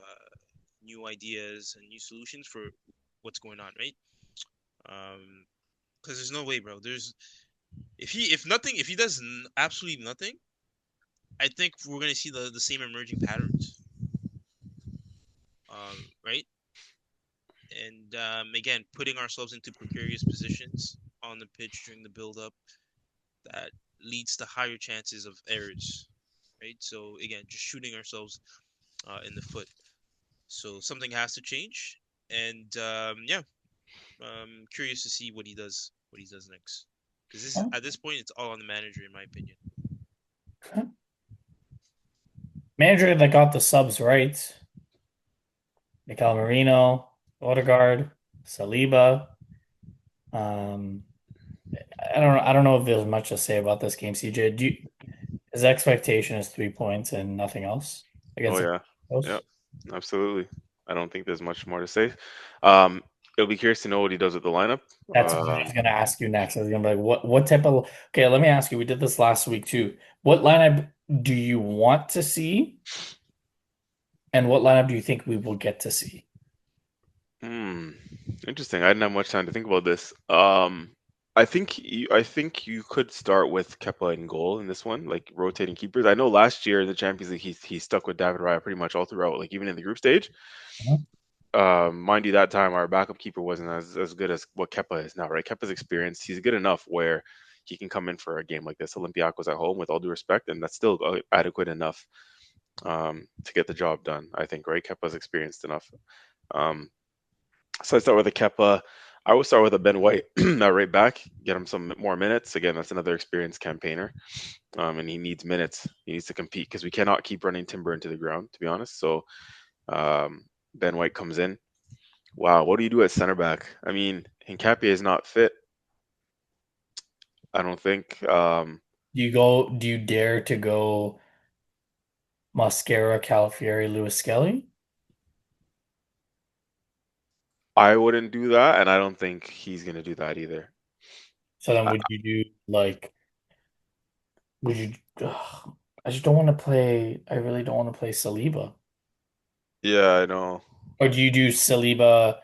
new ideas and new solutions for what's going on, right? Because there's no way, bro. If he does absolutely nothing, I think we're gonna see the same emerging patterns, right? And again, putting ourselves into precarious positions on the pitch during the build-up that leads to higher chances of errors, right? So again, just shooting ourselves in the foot. So something has to change, and yeah, curious to see what he does next. Because at this point, it's all on the manager, in my opinion. Okay. Manager that got the subs right. Mikel Merino, Odegaard, Saliba. Um, I don't know if there's much to say about this game, CJ. His expectation is 3 points and nothing else Oh against the yeah, yeah. Coast. Absolutely. I don't think there's much more to say. Um, it'll be curious to know what he does with the lineup. That's what I was gonna ask you next. I was gonna be like, what type of okay, let me ask you, we did this last week too. What lineup do you want to see, and what lineup do you think we will get to see? Hmm. Interesting. I didn't have much time to think about this. I think you could start with Kepa in goal in this one, like rotating keepers. I know last year in the Champions League he stuck with David Raya pretty much all throughout, like even in the group stage. Mhm. Mind you, that time our backup keeper wasn't as good as what Kepa is now, right? Kepa's experienced. He's good enough where he can come in for a game like this, Olympiacos at home, with all due respect, and that's still adequate enough to get the job done. I think, right? Kepa's experienced enough. Um, so I start with a Kepa. I would start with a Ben White at right back, get him some more minutes. Again, that's another experienced campaigner, and he needs minutes. He needs to compete because we cannot keep running Timber into the ground, to be honest. So um, Ben White comes in. Wow, what do you do at center back? I mean, Hincapié is not fit. I don't think. Do you dare to go Mascara, Calafieri, Lewis Skelly? I wouldn't do that, and I don't think he's gonna do that either. So then I, would you do like would you I just don't want to play I really don't want to play Saliba. yeah, I know. Or do you do Saliba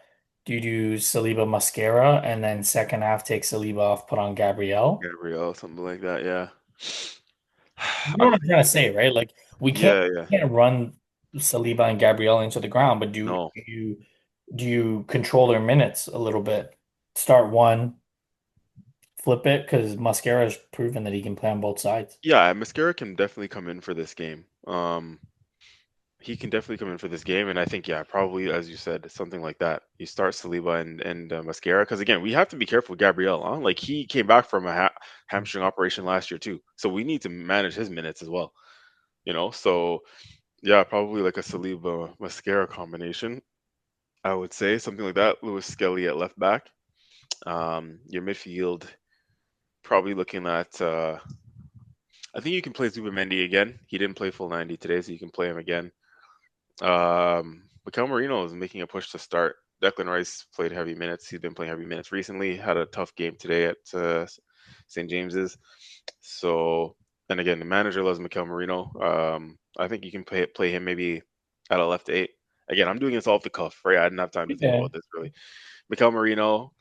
Mascara and then second half take Saliba off, put on Gabriel? Gabriel, something like that. Yeah. You know I what I'm think. trying to say, right? Like Yeah, yeah. we can't run Saliba and Gabriel into the ground, but No. do you control their minutes a little bit? Start one, flip it, because Mascara has proven that he can play on both sides. Yeah, Mascara can definitely come in for this game. He can definitely come in for this game, and I think yeah, probably as you said, something like that. You start Saliba and Mascara because again, we have to be careful with Gabriel. Huh? Like he came back from a hamstring operation last year too, so we need to manage his minutes as well. So yeah, probably like a Saliba Mascara combination. I would say something like that. Lewis Skelly at left back. Your midfield probably looking at. I think you can play Zubamendi again. He didn't play full 90 today, so you can play him again. Mikel Merino is making a push to start. Declan Rice played heavy minutes. He's been playing heavy minutes recently. Had a tough game today at St. James's. So, and again, the manager loves Mikel Merino. I think you can play him maybe at a left eight. Again, I'm doing this off the cuff, right? I didn't have time to think Yeah. about this really. Mikel Merino,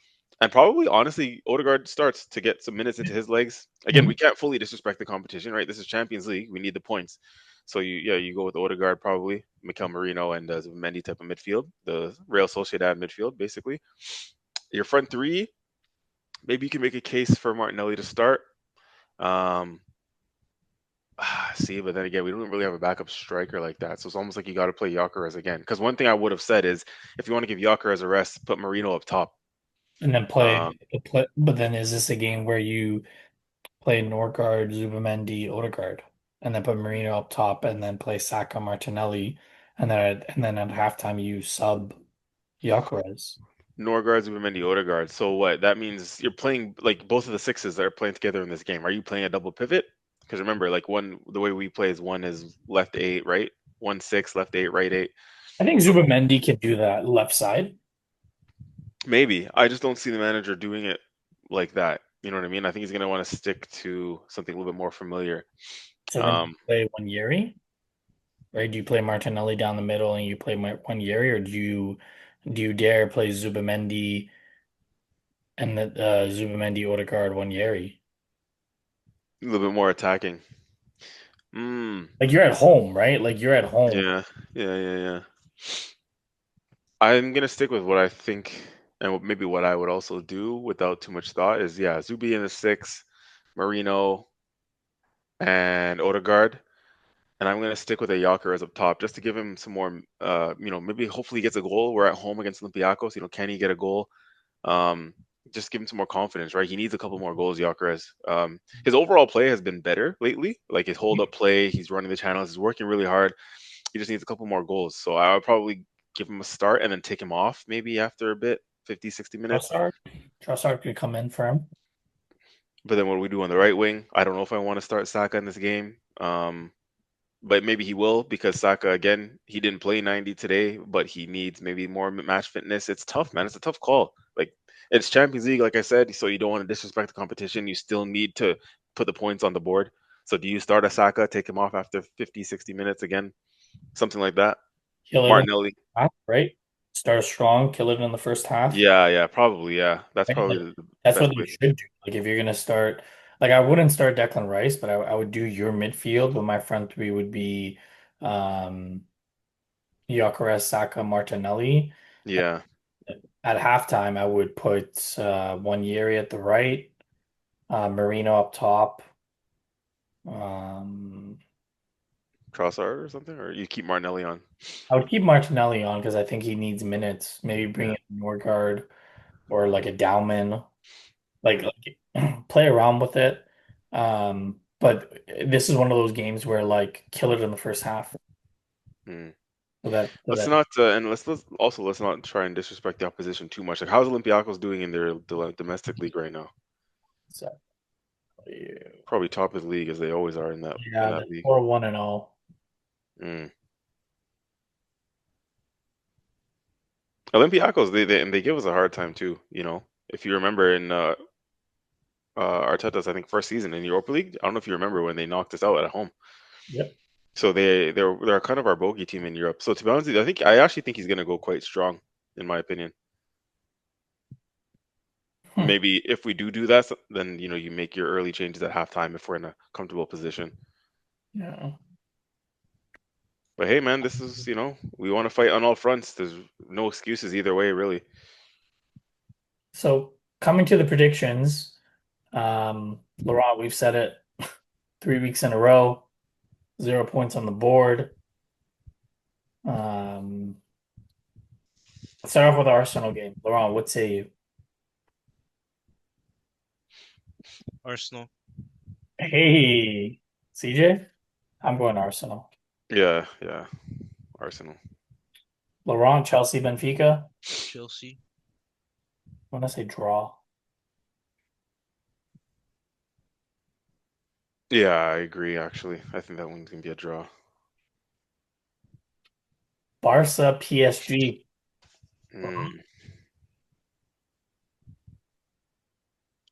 and probably honestly, Odegaard starts to get some minutes into his legs. Again, we Mhm. can't fully disrespect the competition, right? This is Champions League. We need the points. So you go with Odegaard probably, Mikel Merino, and Zubimendi type of midfield, the Real Sociedad midfield, basically. Your front three, maybe you can make a case for Martinelli to start. Um, see, but then again, we don't really have a backup striker like that, so it's almost like you got to play Gyökeres again. Because one thing I would have said is, if you want to give Gyökeres a rest, put Marino up top. And then Um, but then is this a game where you play Norgard, Zubamendi, Odegaard, and then put Marino up top, and then play Saka, Martinelli, and then at halftime you sub Gyökeres. Norgard, Zubimendi, Odegaard. So what? That means you're playing like both of the sixes that are playing together in this game. Are you playing a double pivot? Because remember, like the way we play is one is left eight, right? 1-6, left eight, right eight. I think So Zubamendi can do that left side. maybe I just don't see the manager doing it like that. You know what I mean? I think he's gonna want to stick to something a little bit more familiar. So then you Um, play Yeri, right? Do you play Martinelli down the middle and you play Yeri, or do you dare play Zubamendi and the Zubamendi, Odegaard, Yeri? a little bit more attacking. Mm, Like you're at home, right? Like you're at home. yeah, yeah. I'm gonna stick with what I think, and maybe what I would also do without too much thought is, yeah, Zubi in the six, Marino and Odegaard, and I'm gonna stick with a Yoker as up top just to give him some more, maybe hopefully he gets a goal. We're at home against Olympiacos. Can he get a goal? Um, just give him some more confidence, right? He needs a couple more goals, Gyökeres. His overall play has been better lately. Like his hold up play, he's running the channels, he's working really hard. He just needs a couple more goals. So I would probably give him a start and then take him off maybe after a bit, 50, 60 minutes. Trossard, Trossard could come in for him. But then what do we do on the right wing? I don't know if I want to start Saka in this game. but maybe he will because Saka again, he didn't play 90 today, but he needs maybe more match fitness. It's tough, man. It's a tough call. Like it's Champions League, like I said, so you don't want to disrespect the competition. You still need to put the points on the board. So do you start a Saka, take him off after 50, 60 minutes again? Something like that. Kill it in the Martinelli. half, right? Start strong, kill it in the first half. Yeah, yeah, probably, yeah. That's Right? probably Like, the that's what best they way to should do. Like if you're gonna start, like I wouldn't start Declan Rice, but I would do your midfield, but my front three would be um Gyökeres, Saka, Martinelli. Yeah. At halftime, I would put one Yeri at the right, Merino up top. Um, Trossard or something, or you keep Martinelli on. I would keep Martinelli on because I think he needs minutes. Maybe bring Yeah. in Norgard or like a Dowman, like play around with it. But this is one of those games where like kill it in the first half. Mm. So Let's that not and let's not try and disrespect the opposition too much. Like how's Olympiacos doing in their domestic league right now? so, Probably top of the league as they always are in yeah, that the league. 4-1-0. Mm. Olympiacos, they give us a hard time too. You know, if you remember in Arteta's I think first season in Europa League, I don't know if you remember when they knocked us out at home. Yep. So they're kind of our bogey team in Europe. So to be honest, with you, I actually think he's going to go quite strong, in my opinion. Hmm. Maybe if we do that, then you know you make your early changes at halftime if we're in a comfortable position. Yeah. But hey, man, this is we want to fight on all fronts. There's no excuses either way, really. So coming to the predictions, Laurent, we've said it 3 weeks in a row, 0 points on the board. Um, let's start off with the Arsenal game. Laurent, what say you? Arsenal. Hey, CJ, I'm going Arsenal. Yeah, yeah. Arsenal. Laurent, Chelsea, Benfica. Chelsea. I want to say draw. Yeah, I agree. Actually, I think that one's gonna be a draw. Barca, PSG. Mm,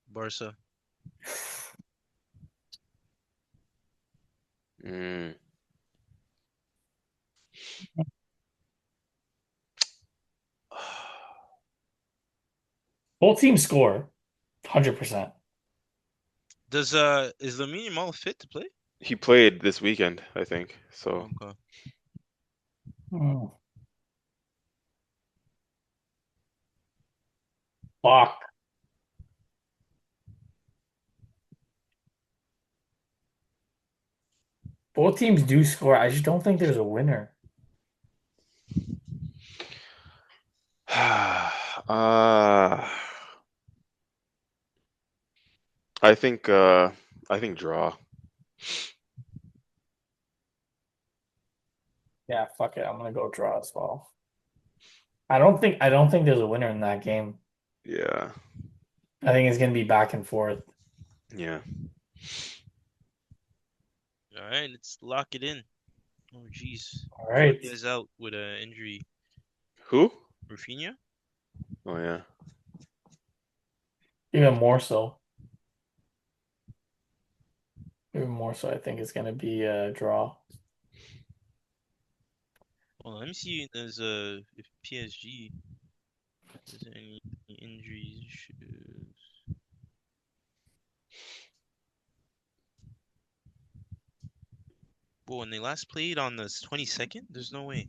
Barca. mm. Both teams score 100%. Is Lamine Yamal fit to play? He played this weekend, I think. So Okay. Hmm. Fuck. Both teams do score. I just don't think there's a winner. uh I think uh I think draw. Yeah, fuck it. I'm gonna go draw as well. I don't think there's a winner in that game. Yeah. I think it's gonna be back and forth. Yeah. All right, let's lock it in. Oh, jeez. All right. Is out with an injury. Who? Rafinha? Oh yeah. Even more so. Even more so, I think it's gonna be a draw. Well, let me see if PSG has any injury issues. But when they last played on the 22nd, there's no way.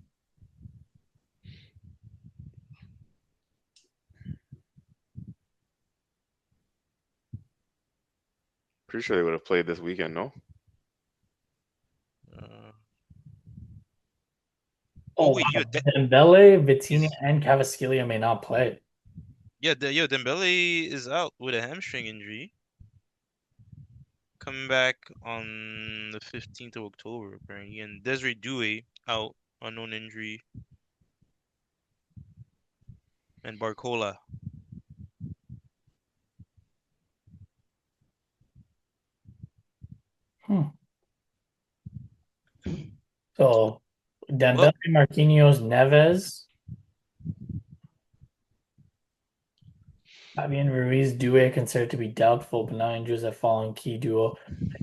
Pretty sure they would have played this weekend, no? Uh, oh Oh wait, wow. Dembele, Vitinha, is and Cavaskelia may not play. Dembele is out with a hamstring injury. Coming back on the 15th of October, apparently. And Desiree Doué out, unknown injury. And Barcola. Hmm. So Well, Dembele, Marquinhos, Neves, Fabian Ruiz, Due considered to be doubtful, but now injuries have fallen key duo.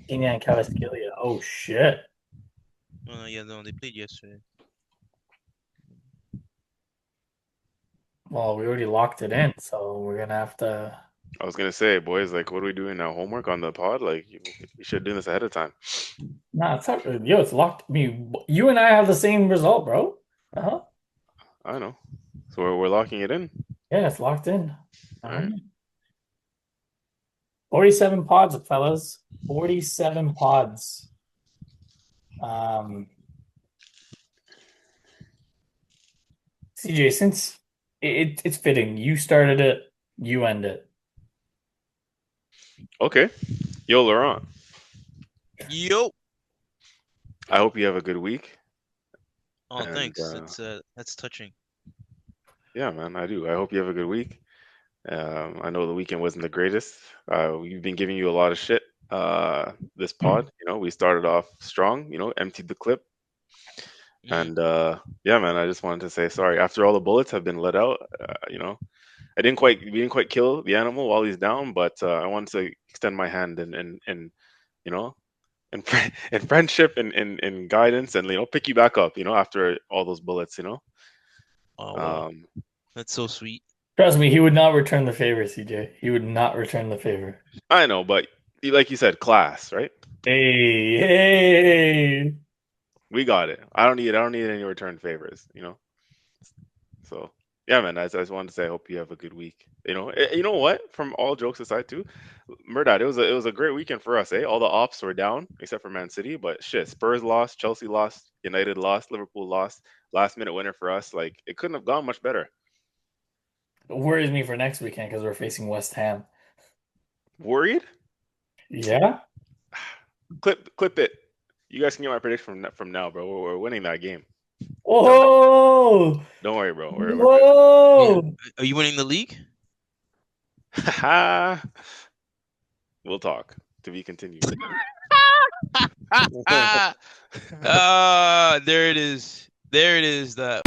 Tina and Cavasquelia. Oh shit. yeah, no, they played yesterday. Well, we already locked it in, so we're gonna have to. I was gonna say, boys, like, what are we doing now? Homework on the pod? Like, you should do this ahead of time. Nah, it's not. Yo, it's locked. I mean, you and I have the same result, bro. Uh-huh. I know. So we're locking it in. Yeah, it's locked in. All right. 47 pods, fellas. 47 pods. CJ, since it's fitting, you started it, you end it. Okay. Yo, Laurent. Yo. I hope you have a good week. Oh, And thanks. That's touching. yeah, man, I do. I hope you have a good week. I know the weekend wasn't the greatest. We've been giving you a lot of shit. This pod, we started off strong. Emptied the clip, Mm. and yeah, man, I just wanted to say sorry. After all the bullets have been let out, we didn't quite kill the animal while he's down, but I wanted to extend my hand and you know, and friendship and guidance, and pick you back up. After all those bullets. Oh, wow. Um, That's so sweet. Trust me, he would not return the favor, CJ. He would not return the favor. I know, but like you said, class, right? Hey, hey. We got it. I don't need any return favors. So yeah, man. I just wanted to say I hope you have a good week. You know what? From all jokes aside, too, Mehrdad, it was a great weekend for us. All the ops were down except for Man City, but shit, Spurs lost, Chelsea lost, United lost, Liverpool lost. Last minute winner for us. Like it couldn't have gone much better. It worries me for next weekend because we're facing West Ham. Worried? Yeah? Clip it. You guys can get my prediction from now, bro. We're winning that game. Whoa! Don't worry, bro. We're good. Yeah. Whoa! Are you winning the league? We'll talk. To be continued. There it is. There it is. That.